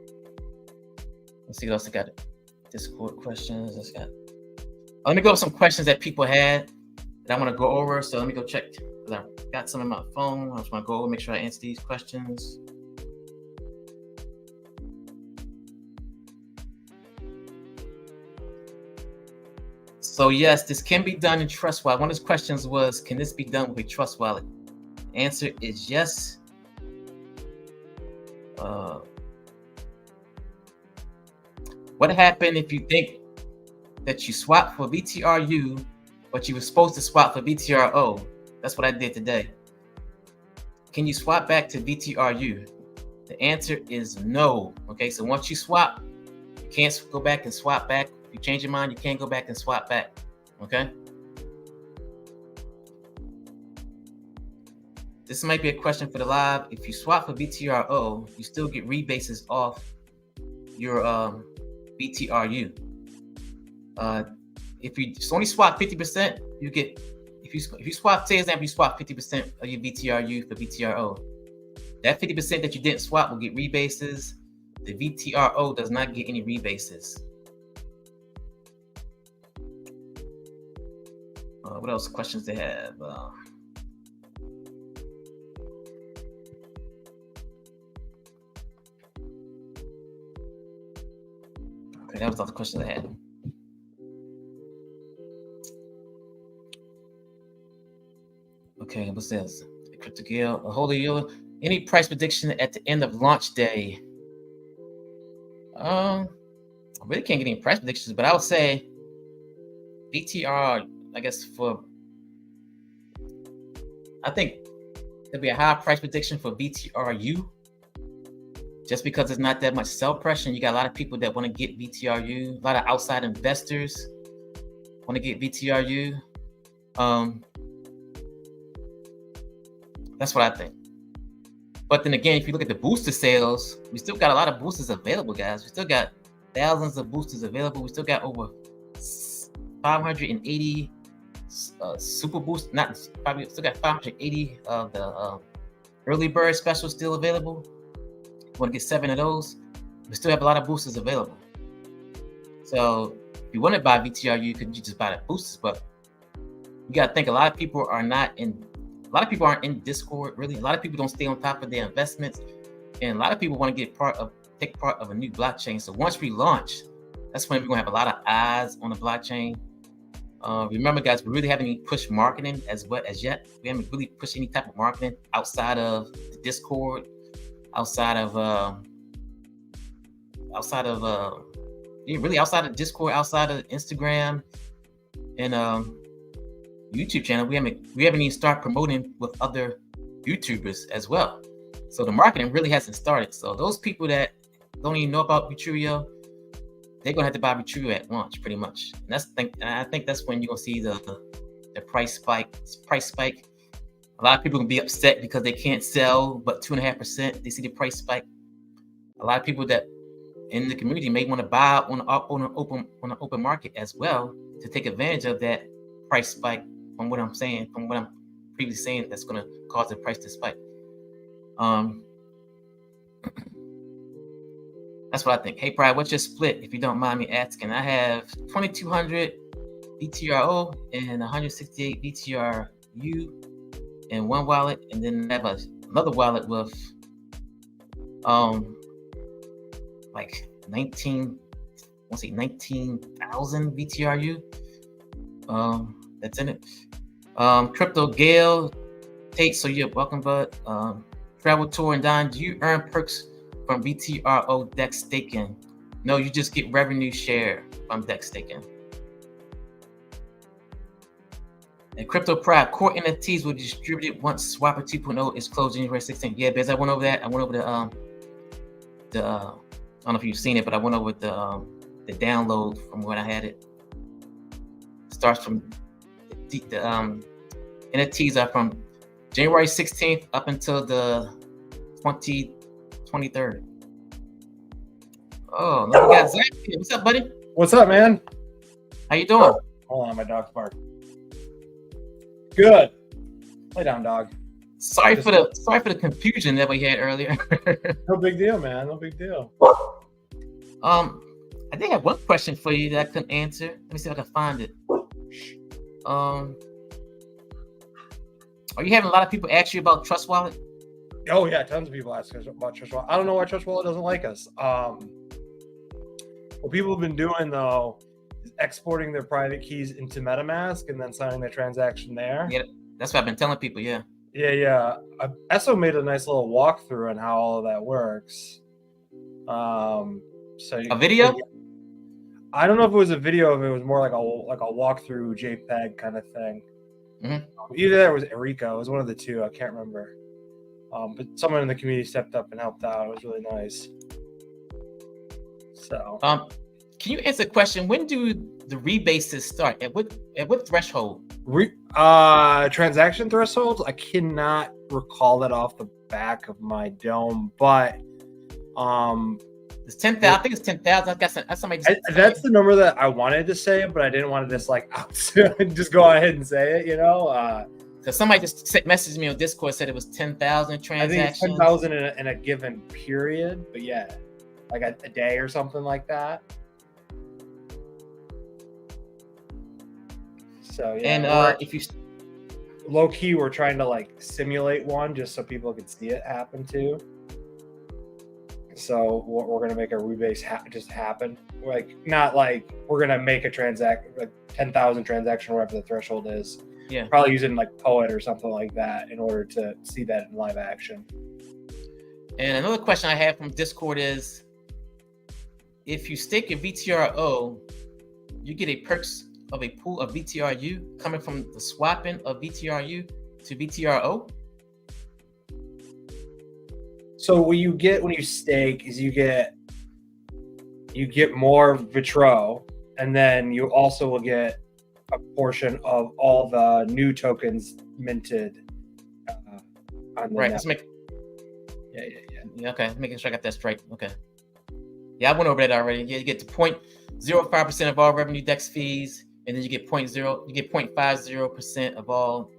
Let's see what else I got. Discord questions. Let's got. Let me go with some questions that people had that I want to go over. So let me go check. I got some on my phone. I just want to go over, make sure I answer these questions. So yes, this can be done in Trust Wallet. One of the questions was, can this be done with a Trust Wallet? Answer is yes. What happened if you think that you swap for VTRU, but you were supposed to swap for VTRO. That's what I did today. Can you swap back to VTRU? The answer is no. Okay, so once you swap, you can't go back and swap back. If you change your mind, you can't go back and swap back. Okay. This might be a question for the live. If you swap for VTRO, you still get rebases off your VTRU. If you only swap 50%, you get, if you swap, say example, you swap 50% of your VTRU for VTRO. That 50% that you didn't swap will get rebases. The VTRO does not get any rebases. What else questions they have? Okay, that was all the questions I had. Okay, what's this? Crypto Gale, a holder yield. Any price prediction at the end of launch day? I really can't get any price predictions, but I would say VTR, I guess I think there'll be a high price prediction for VTRU, just because there's not that much sell pressure. And you got a lot of people that want to get VTRU. A lot of outside investors want to get VTRU. That's what I think. But then again, if you look at the booster sales, we still got a lot of boosters available, guys. We still got thousands of boosters available. We still got over 580 super boost. Still got 580 of the early bird specials still available. You want to get 7 of those? We still have a lot of boosters available. So if you want to buy VTRU, you could just buy the boosters. But you got to think, a lot of people aren't in Discord, really. A lot of people don't stay on top of their investments, and a lot of people want to take part of a new blockchain. So once we launch, that's when we're gonna have a lot of eyes on the blockchain. Remember, guys, we really haven't pushed marketing as yet. We haven't really pushed any type of marketing outside of the Discord, outside of Discord, outside of Instagram, and YouTube channel. We haven't even started promoting with other YouTubers as well. So the marketing really hasn't started. So those people that don't even know about Vitruveo, they're gonna have to buy Vitruveo at launch, pretty much. And I think that's when you're gonna see the price spike. A lot of people gonna be upset because they can't sell, but 2.5%. They see the price spike. A lot of people that in the community may want to buy on an open market as well to take advantage of that price spike. From what I'm previously saying, that's going to cause the price to spike. That's what I think. Hey, Pride, what's your split, if you don't mind me asking? I have 2,200 VTRO and 168 VTRU in one wallet, and then I have another wallet with like 19,000 VTRU. That's in it. Crypto Gale, Tate, so you're welcome, bud. Travel Tour and Don, do you earn perks from VTRO DEX staking? No, you just get revenue share from DEX staking. And Crypto Pride, core NFTs will be distributed once Swapper 2.0 is closed January 16th. Yeah, Biz, I went over that. I went over the I don't know if you've seen it, but I went over the download from when I had it. Starts from the NFTs are from January 16th up until the 23rd. Oh, look, we got Zach here. What's up, buddy? What's up, man? How you doing? Hold on, my dog's bark. Good. Lay down, dog. Sorry for the confusion that we had earlier. No big deal, man. No big deal. I think I have one question for you that I couldn't answer. Let me see if I can find it. Are you having a lot of people ask you about Trust Wallet? Oh yeah, tons of people ask us about Trust Wallet. I don't know why Trust Wallet doesn't like us. What people have been doing though is exporting their private keys into MetaMask and then signing their transaction there. Yeah, that's what I've been telling people. Yeah. Yeah. Esso made a nice little walkthrough on how all of that works. So a video? I don't know if it was a video, if it was more like a walkthrough JPEG kind of thing. Either that or was Erika. It was one of the two. I can't remember. But someone in the community stepped up and helped out. It was really nice. So, can you answer the question? When do the rebases start? At what threshold? Transaction thresholds? I cannot recall that off the back of my dome, but it's 10,000. I think it's 10,000. I got somebody. That's the number that I wanted to say, but I didn't want to just like just go ahead and say it. You know. So somebody just messaged me on Discord, said it was 10,000 transactions. I think it's 10,000 in a given period, but yeah, like a day or something like that. So yeah, and if you low key, we're trying to like simulate one just so people can see it happen too. So we're gonna make a rebase just happen, like not like we're gonna make a transaction like 10,000 transaction, whatever the threshold is. Yeah, probably using like Poet or something like that in order to see that in live action. And another question I have from Discord is, if you stake your VTRO, you get a perks of a pool of VTRU coming from the swapping of VTRU to VTRO. So what you get when you stake is you get more Vitruveo, and then you also will get a portion of all the new tokens minted on the right. net. Let's make. Yeah. Okay, making sure I got that straight. Okay. Yeah, I went over that already. Yeah, you get to 0.05% of all revenue dex fees, and then you get 0.50% of all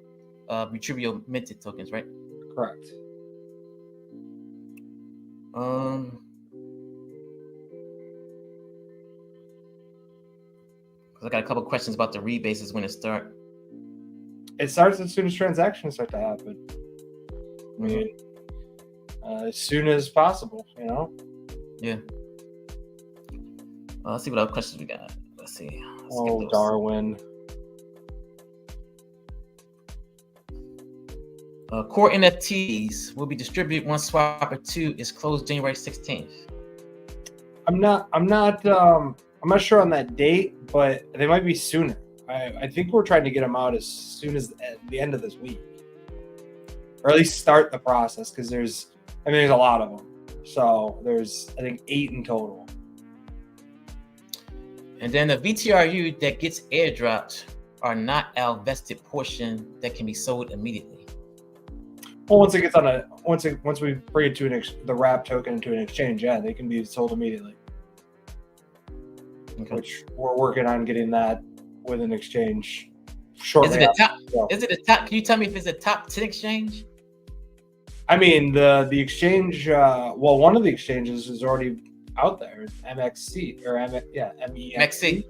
Vitruveo minted tokens, right? Correct. I got a couple questions about the rebases when it starts. It starts as soon as transactions start to happen. I mean, as soon as possible, you know? Yeah. Let's see what other questions we got. Let's see. Darwin. Core NFTs will be distributed once Swapper 2 is closed January 16th. I'm not sure on that date, but they might be sooner. I think we're trying to get them out as soon as the end of this week, or at least start the process, because there's a lot of them. So there's, I think, 8 in total. And then the VTRU that gets airdropped are not our vested portion that can be sold immediately. Well, once it gets on once we bring it to the wrap token into an exchange, yeah, they can be sold immediately. Okay. Which we're working on getting that with an exchange shortly. Is it a top? Can you tell me if it's a top 10 exchange? I mean, the exchange. One of the exchanges is already out there. MXC or MEXC.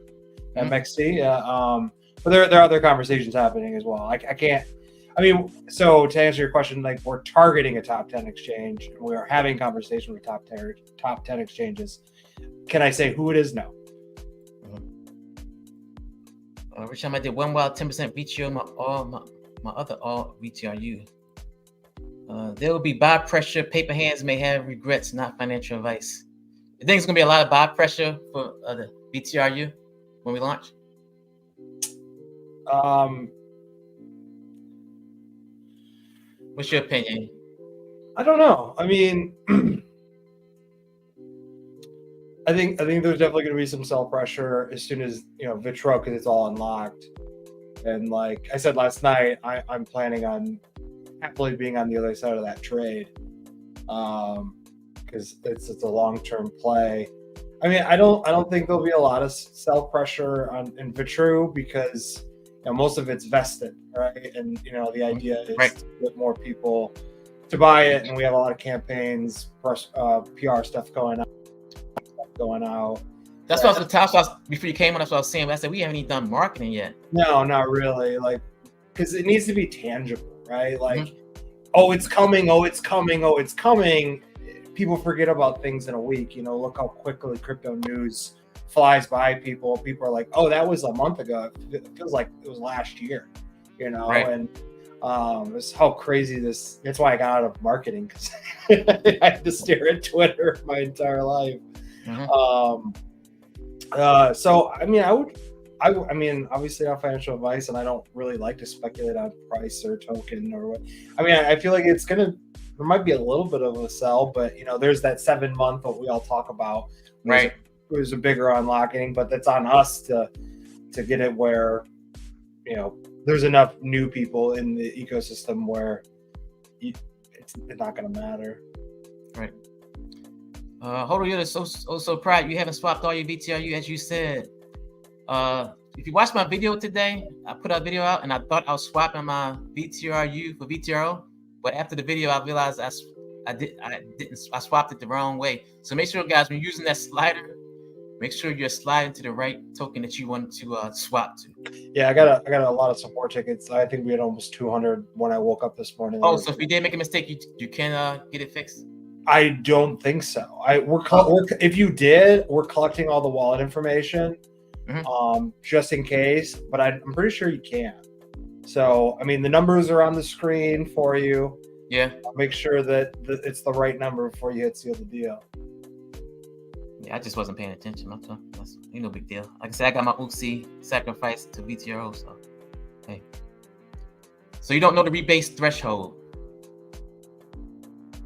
MXC. Yeah. But there are other conversations happening as well. I can't. I mean, so to answer your question, like, we're targeting a top 10 exchange, and we are having conversations with top 10 exchanges. Can I say who it is? No. Every time I did 1 while 10% VTRU, my other all VTRU. There will be buy pressure. Paper hands may have regrets, not financial advice. You think it's gonna be a lot of buy pressure for the VTRU when we launch? What's your opinion? I don't know. I mean, I think there's definitely going to be some sell pressure as soon as, Vitruveo, because it's all unlocked. And like I said last night, I'm planning on happily being on the other side of that trade, because it's a long-term play. I mean, I don't think there'll be a lot of sell pressure in Vitruveo, because most of it's vested, right? And the idea is to get more people to buy it, and we have a lot of campaigns, PR stuff going out. That's what I was talking about before you came on. That's what I was saying. I said we haven't even done marketing yet. No, not really. Like, because it needs to be tangible, right? Like, oh, it's coming. Oh, it's coming. Oh, it's coming. People forget about things in a week. Look how quickly crypto news flies by people. People are like, oh, that was a month ago. It feels like it was last year, and it's how crazy this. That's why I got out of marketing, because I had to stare at Twitter my entire life. So I mean, I mean, obviously not financial advice, and I don't really like to speculate on price or token or what. I mean, I feel like there might be a little bit of a sell, but there's that 7 month what we all talk about. Right. There's a bigger unlocking, but that's on us to get it where, there's enough new people in the ecosystem where it's not going to matter. Right. Hold on, you're so proud you haven't swapped all your VTRU as you said. If you watched my video today, I put a video out and I thought I was swapping my VTRU for VTRO, but after the video I realized I swapped it the wrong way. So make sure, guys, when you're using that slider, make sure you're sliding to the right token that you want to swap to. Yeah, I got a lot of support tickets. I think we had almost 200 when I woke up this morning. Oh, so if you did make a mistake, you can get it fixed? I don't think so. If you did, we're collecting all the wallet information, just in case. But I'm pretty sure you can. So I mean, the numbers are on the screen for you. Yeah. Make sure that it's the right number before you hit seal the deal. Yeah, I just wasn't paying attention. That's no big deal. Like I said, I got my UXI sacrifice to VTRO. So hey. So you don't know the rebase threshold?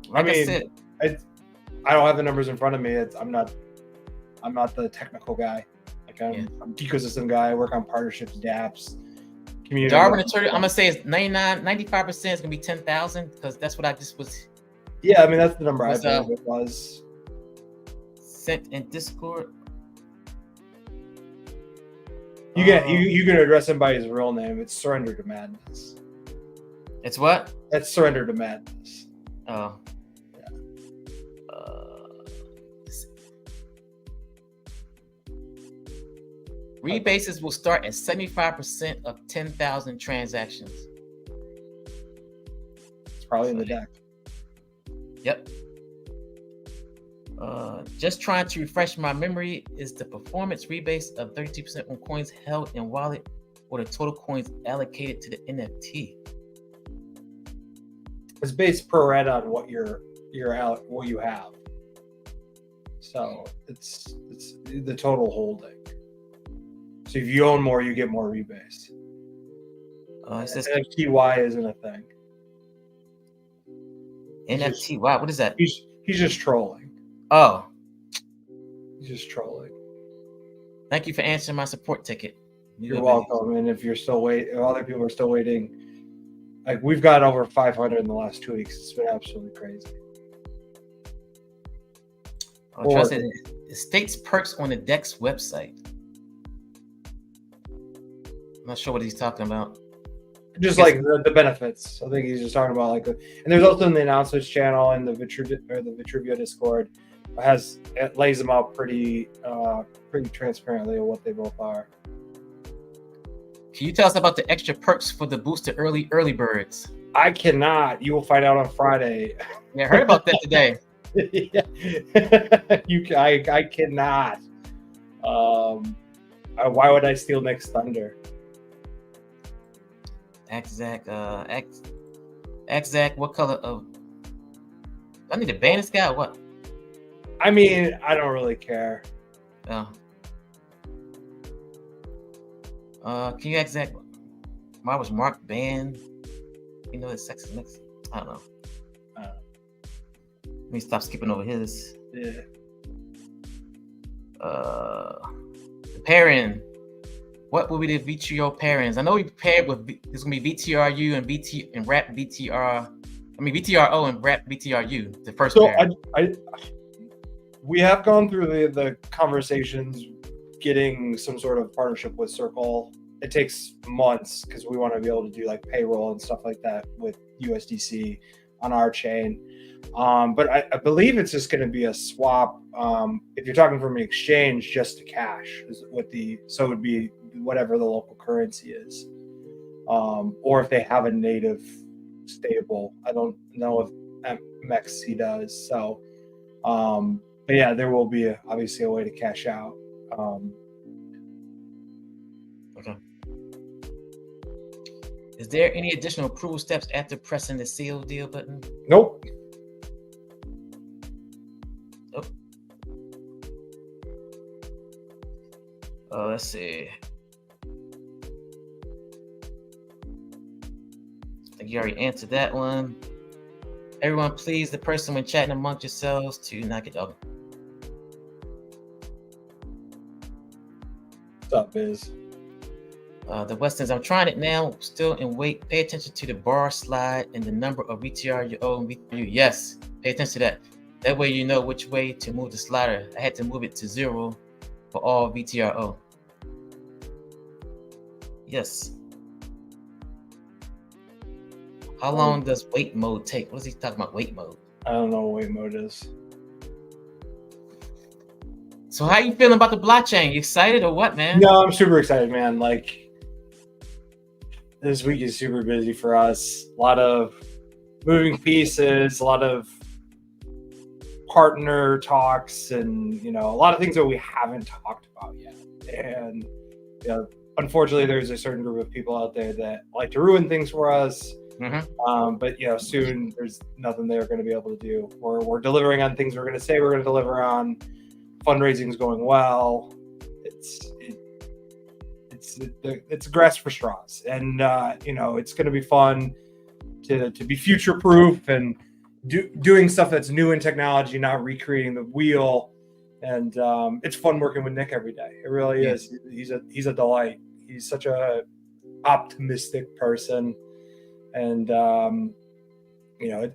Like I said, I don't have the numbers in front of me. I'm not the technical guy. Like I'm ecosystem guy. I work on partnerships, dApps, community. Darwin, I'm gonna say it's 95% is gonna be 10,000 because that's what I just was. Yeah, I mean that's the number I thought it was. Sent in Discord. You can address him by his real name. It's Surrender to Madness. It's what? That's Surrender to Madness. Oh. Rebases will start at 75% of 10,000 transactions. It's probably in the deck. Yep. Just trying to refresh my memory. Is the performance rebase of 32% on coins held in wallet or the total coins allocated to the NFT? It's based per red on what what you have. So it's the total holding. So if you own more, you get more rebase. It says NFTY isn't a thing. NFT. Wow, what is that? He's just trolling. Oh. He's just trolling. Thank you for answering my support ticket. You're welcome. And if you're still waiting, other people are still waiting. Like we've got over 500 in the last 2 weeks. It's been absolutely crazy. It states perks on the DEX website. I'm not sure what he's talking about. Just like the benefits. I think he's just talking about and there's also in the announcements channel and the Vitruveo Discord it lays them out pretty transparently of what they both are. Can you tell us about the extra perks for the boosted early birds? I cannot. You will find out on Friday. Yeah, I heard about that today. I cannot. Why would I steal Nick's thunder? Axac, what color of? I need to ban this guy or what? I mean, I don't really care. Oh. Can you Axac? Why was Mark banned? You know, it's sex mix. I don't know. Let me stop skipping over his. Yeah. The pairing. What will be the VTRO pairings? I know we paired with. There's gonna be VTRU and wrap VTR. I mean VTRO and wrap VTRU. The first pair. We have gone through the conversations, getting some sort of partnership with Circle. It takes months because we want to be able to do like payroll and stuff like that with USDC on our chain. But I believe it's just going to be a swap. If you're talking from an exchange, just to cash so it would be whatever the local currency is, or if they have a native stable. I don't know if MXC does. So, but yeah, there will be obviously a way to cash out. Okay. Is there any additional approval steps after pressing the seal deal button? Nope. Let's see. I think you already answered that one. Everyone, please, the person when chatting amongst yourselves to not get over. What's up, Biz? The Westerns, I'm trying it now, still in wait. Pay attention to the bar slide and the number of VTR you owe and VTR. Yes, pay attention to that. That way you know which way to move the slider. I had to move it to 0 for all VTRO. Yes. How long does wait mode take? What is he talking about, wait mode? I don't know what wait mode is. So how you feeling about the blockchain? You excited or what, man? No, I'm super excited, man. Like, this week is super busy for us. A lot of moving pieces, a lot of partner talks, and a lot of things that we haven't talked about yet. And unfortunately, there's a certain group of people out there that like to ruin things for us. Mm-hmm. But soon there's nothing they're going to be able to do. We're delivering on things we're going to say we're going to deliver on. Fundraising is going well. It's grass for straws, and it's going to be fun to be future proof and doing stuff that's new in technology, not recreating the wheel. And it's fun working with Nick every day. It really is. He's a delight. He's such a optimistic person. And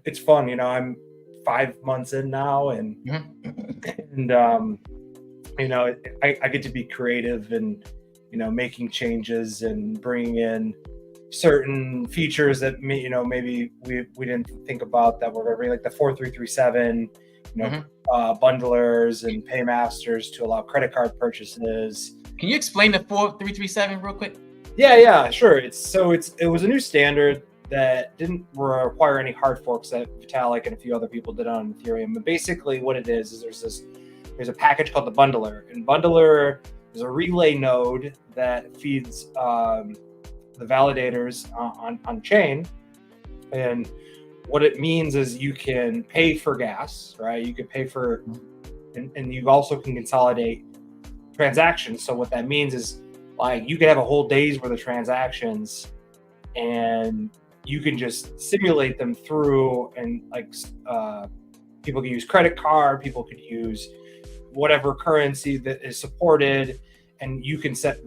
it's fun. I'm 5 months in now, and I get to be creative and making changes and bringing in certain features that maybe we didn't think about that were going to bring, like the 4337 bundlers and paymasters to allow credit card purchases. Can you explain the 4337 real quick? Yeah, sure. It was a new standard that didn't require any hard forks that Vitalik and a few other people did on Ethereum. But basically what it is there's a package called the bundler. And bundler is a relay node that feeds the validators on chain. And what it means is you can pay for gas, right? You can pay for, and you also can consolidate transactions. So what that means is, like, you can have a whole day's worth of transactions, and you can just simulate them through, and people can use credit card, people could use whatever currency that is supported, and you can set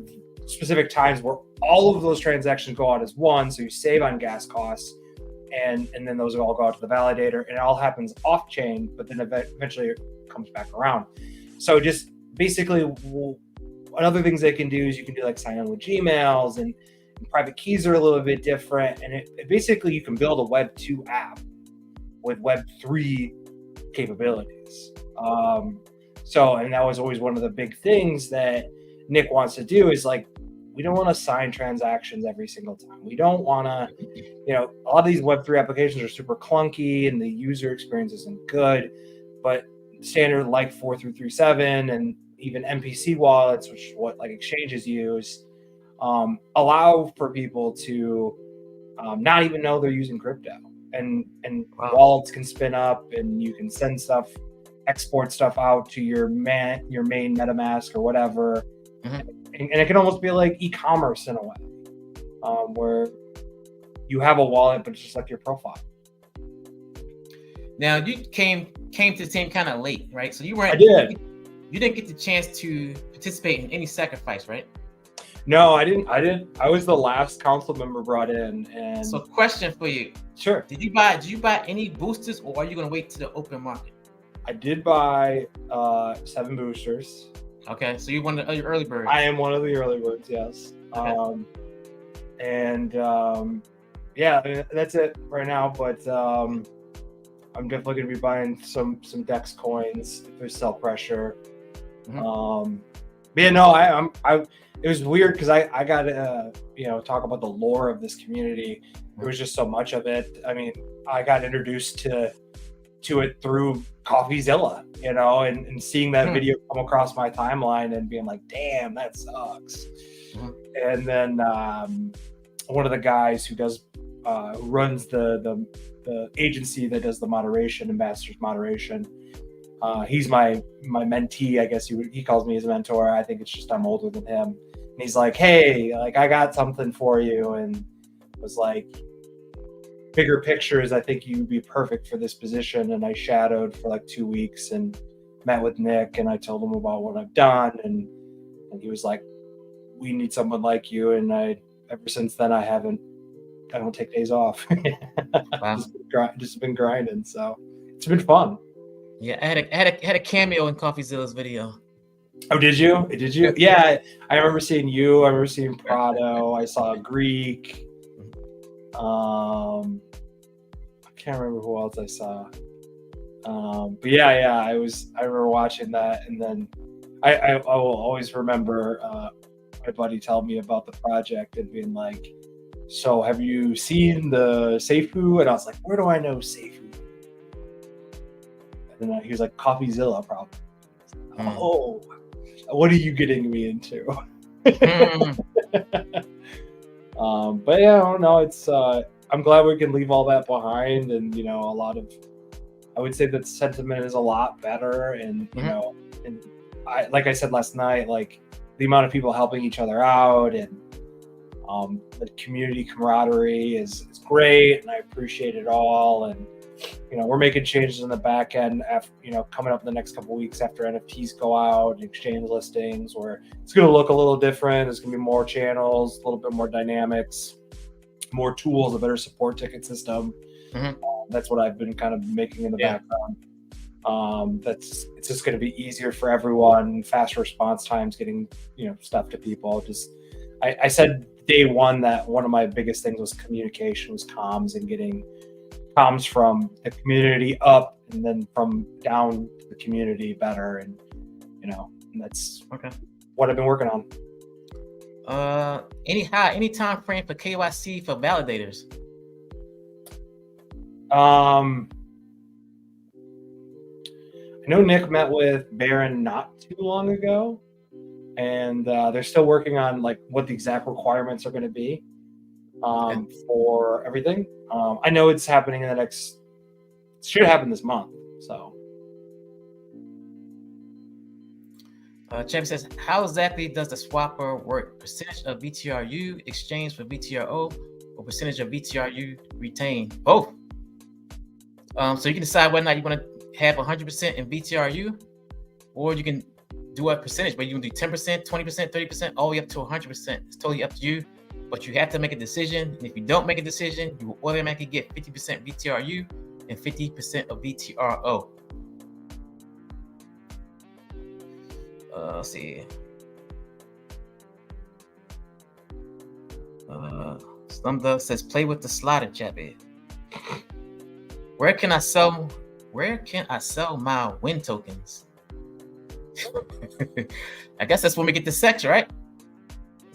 specific times where all of those transactions go out as one, so you save on gas costs, and then those all go out to the validator, and it all happens off chain, but then eventually it comes back around. So just basically, other things they can do is you can do like sign in with Gmails, and private keys are a little bit different, and it basically you can build a Web 2 app with Web 3 capabilities. And that was always one of the big things that Nick wants to do is, like, we don't want to sign transactions every single time. We don't want to, a lot of these Web 3 applications are super clunky and the user experience isn't good, but standard like 4337 and even MPC wallets, which is what like exchanges use, allow for people to not even know they're using crypto, and wallets can spin up, and you can send stuff, export stuff out to your main MetaMask or whatever, and it can almost be like e-commerce in a way, where you have a wallet, but it's just like your profile. Now you came to the team kind of late, right? So you weren't. I did. You didn't get the chance to participate in any sacrifice, right? No, I didn't. I was the last council member brought in. And so, question for you. Sure. Did you buy any boosters, or are you going to wait to the open market? I did buy 7 boosters. Okay, so you're one of the early birds. I am one of the early birds, yes. Okay. Yeah, that's it right now. But I'm definitely going to be buying some DEX coins if there's sell pressure. But yeah, no, it was weird because I got to talk about the lore of this community. There was just so much of it. I mean, I got introduced to it through CoffeeZilla, and seeing that video come across my timeline and being like, damn, that sucks. And then one of the guys who runs the agency that does the moderation, ambassadors moderation, He's my mentee, I guess he calls me his mentor. I think it's just I'm older than him. And he's like, hey, like I got something for you, and was like, bigger pictures, I think you'd be perfect for this position. And I shadowed for like 2 weeks and met with Nick, and I told him about what I've done, and he was like, we need someone like you. And ever since then I don't take days off. Wow. just been grinding, so it's been fun. Yeah, I had a cameo in CoffeeZilla's video. Oh, did you? Yeah, I remember seeing you. I remember seeing Prado. I saw Greek. I can't remember who else I saw. But yeah, I remember watching that, and then I will always remember my buddy telling me about the project and being like, so have you seen the Seifu? And I was like, where do I know Seifu? And then he was like, CoffeeZilla, probably. Oh, what are you getting me into? But yeah, I don't know. It's I'm glad we can leave all that behind, and you know, I would say that sentiment is a lot better, and you know, and like I said last night, like the amount of people helping each other out, and the community camaraderie is great, and I appreciate it all. And you know, we're making changes in the back end after, you know, coming up in the next couple of weeks after NFTs go out and exchange listings, where it's going to look a little different. There's going to be more channels, a little bit more dynamics, more tools, a better support ticket system. That's what I've been kind of making in the background. It's just going to be easier for everyone, faster response times, getting, you know, stuff to people. I said day one that one of my biggest things was communication, was comms, and getting comms from the community up and then from down to the community better. And you know, and that's what I've been working on. Any time frame for KYC for validators? I know Nick met with Baron not too long ago, and they're still working on like what the exact requirements are going to be for everything. I know it's happening in it should happen this month. So Champ says, how exactly does the swapper work? Percentage of VTRU exchange for VTRO, or percentage of VTRU retained? Both. So you can decide whether or not you want to have 100% in VTRU, or you can do a percentage, but you can do 10%, 20%, 30%, all the way up to 100%. It's totally up to you, but you have to make a decision. And if you don't make a decision, you will automatically get 50% VTRU and 50% of VTRO. Let's see. Slumdog says, play with the slider, chappy. Where can I sell my win tokens? I guess that's when we get to sex, right?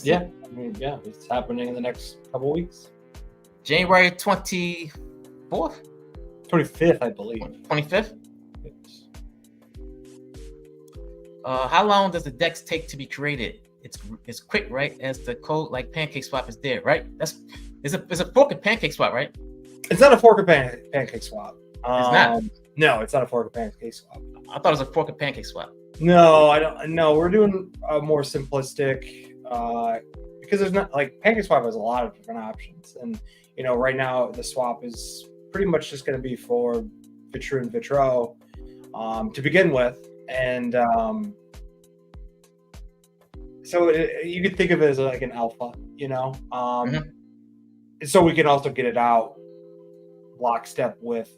Yeah, I mean, yeah, it's happening in the next couple weeks. January 24th? 25th, I believe. 25th? How long does the DEX take to be created? It's quick, right? As the code like pancakeswap is there, right? It's a fork of pancakeswap, right? It's not a fork of pancakeswap. It's not. No, it's not a fork of pancakeswap. I thought it was a fork of pancakeswap. No, I don't. No, we're doing a more simplistic because there's not like pancakeswap has a lot of different options, and you know, right now the swap is pretty much just going to be for Vitruveo and Vitruveo to begin with, and so you could think of it as like an alpha, you know. So we can also get it out lockstep with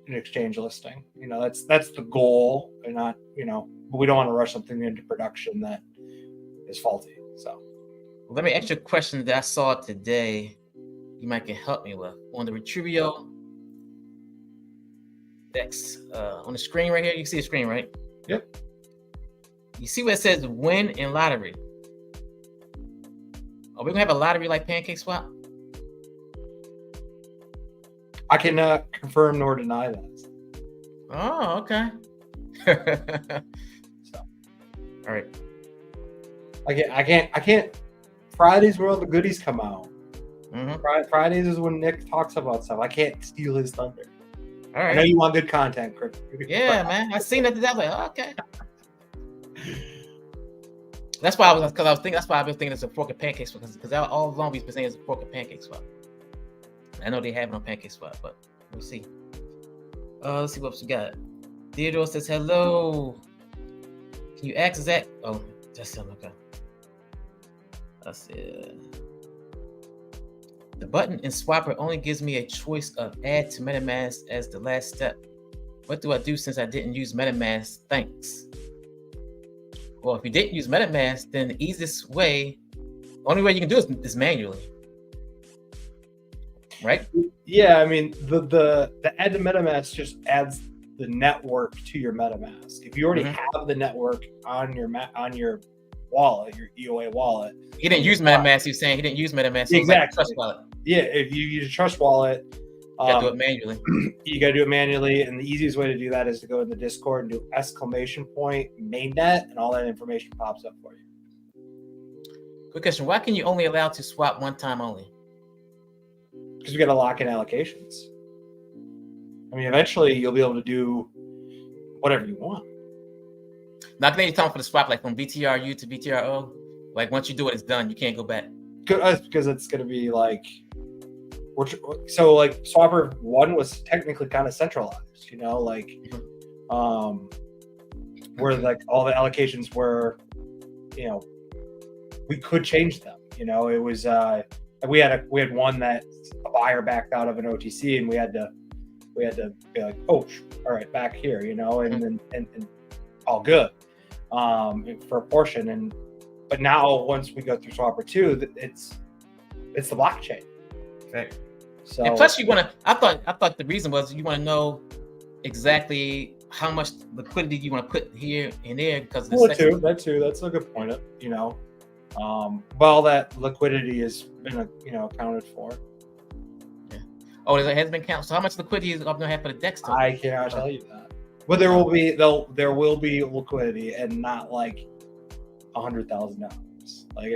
an exchange listing. You know, that's the goal, and not, you know, but we don't want to rush something into production that is faulty. So let me ask you a question that I saw today. You might can help me with on the Vitruveo DEX on the screen right here. You can see the screen, right? Yep. You see where it says win and lottery? Are we gonna have a lottery like pancakeswap? I cannot confirm nor deny that. Oh, okay. So, all right. I can't. Fridays where all the goodies come out. Fridays is when Nick talks about stuff. I can't steal his thunder. All right. I know you want good content, Chris. Yeah, man. I seen that. I was like, oh, okay. That's why I was thinking. That's why I've been thinking it's a fork of pancakeswap because all along we've been saying it's a fork of pancakeswap. I know they have it on pancakeswap, but we'll see. Let's see what we got. Theodore says hello. Can you ask Zach? Oh, just him. Okay. Let's see. The button in Swapper only gives me a choice of add to MetaMask as the last step. What do I do since I didn't use MetaMask? Thanks. Well, if you didn't use MetaMask, then the easiest way, only way you can do it is manually. Right? Yeah, I mean the add to MetaMask just adds the network to your MetaMask. If you already have the network on your wallet, your EOA wallet. He didn't use MetaMask. He's saying he didn't use MetaMask. So exactly. Trust wallet. Yeah, if you use a Trust wallet, you gotta do it manually. You gotta do it manually, and the easiest way to do that is to go in the Discord and do !mainnet, and all that information pops up for you. Quick question: why can you only allow to swap one time only? Because we got to lock in allocations. I mean, eventually you'll be able to do whatever you want. Not that you're talking for the swap, like from BTRU to BTRO. Like once you do it, it's done. You can't go back. Because it's going to be like, so like Swapper 1 was technically kind of centralized, you know, like where like all the allocations were, you know, we could change them. You know, it was we had one that a buyer backed out of an OTC, and we had to be like, oh, all right, back here, you know, and all good for a portion. But now once we go through Swapper 2, it's the blockchain. Right. So and plus you want to, I thought the reason was you want to know exactly how much liquidity you want to put here and there because that too. That's a good point. You know, all that liquidity has been accounted for. Yeah. Oh, it has been counted. So how much liquidity is going to have for the DEX? I cannot tell you that. But there will be liquidity and not like $100,000. Like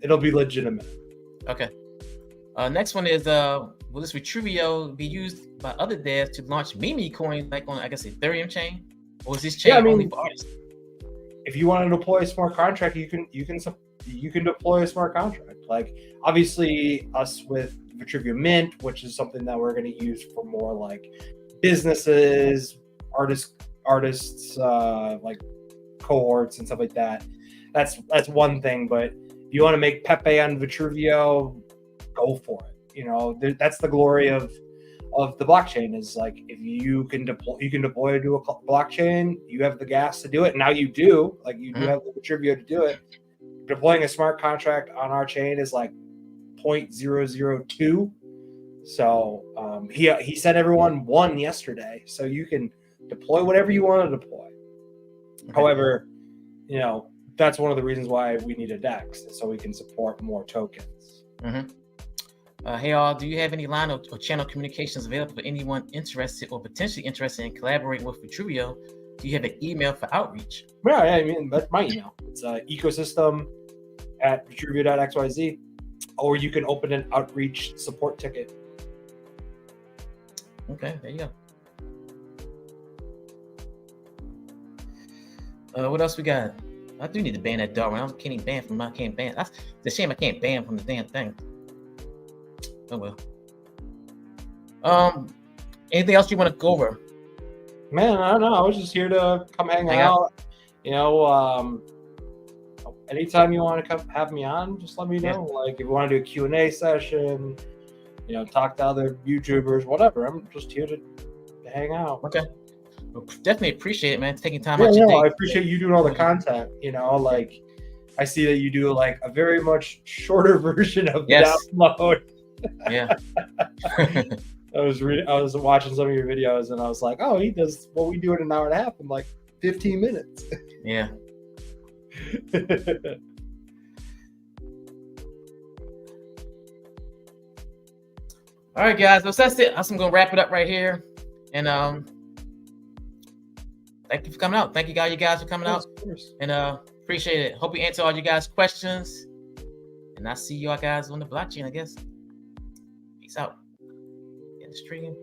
it'll be legitimate. Okay. Next one is will this Vitruveo be used by other devs to launch meme coins like on, I guess, Ethereum chain, or is this chain only for artists? If you want to deploy a smart contract, you can deploy a smart contract. Like obviously us with Vitruveo Mint, which is something that we're going to use for more like businesses, artists, like cohorts and stuff like that. That's one thing. But if you want to make Pepe on Vitruveo, go for it. You know, that's the glory of the blockchain is like if you can deploy to a blockchain, you have the gas to do it. Now you do do have the Vitruveo to do it. Deploying a smart contract on our chain is like 0.002. So he said everyone won yesterday. So you can deploy whatever you want to deploy. Okay. However, you know, that's one of the reasons why we need a DEX, so we can support more tokens. Hey all, do you have any line or channel communications available for anyone interested or potentially interested in collaborating with Vitruveo? Do you have an email for outreach? Yeah, I mean, that's my email. It's ecosystem@vitruveo.xyz, or you can open an outreach support ticket. Okay, there you go. What else we got? I do need to ban that Darwin. I can't even ban from I can't ban. That's the shame I can't ban from the damn thing. Oh well. Anything else you want to go over? Man, I don't know. I was just here to come hang out. You know, anytime you want to come have me on, just let me know. Yeah. Like if you want to do a Q&A session, you know, talk to other YouTubers, whatever. I'm just here to hang out. Okay. Well, definitely appreciate it, man. Taking time out your day. I appreciate you doing all the content. You know, like I see that you do like a very much shorter version of the download. Yeah. I was watching some of your videos and I was like, oh, he does what we do in an hour and a half in like 15 minutes. Yeah. All right, guys. So that's it. I'm gonna wrap it up right here. And thank you for coming out. Thank you guys for coming out. Of course. And appreciate it. Hope we answer all you guys' questions. And I'll see y'all guys on the blockchain, I guess. Peace out. In the stream.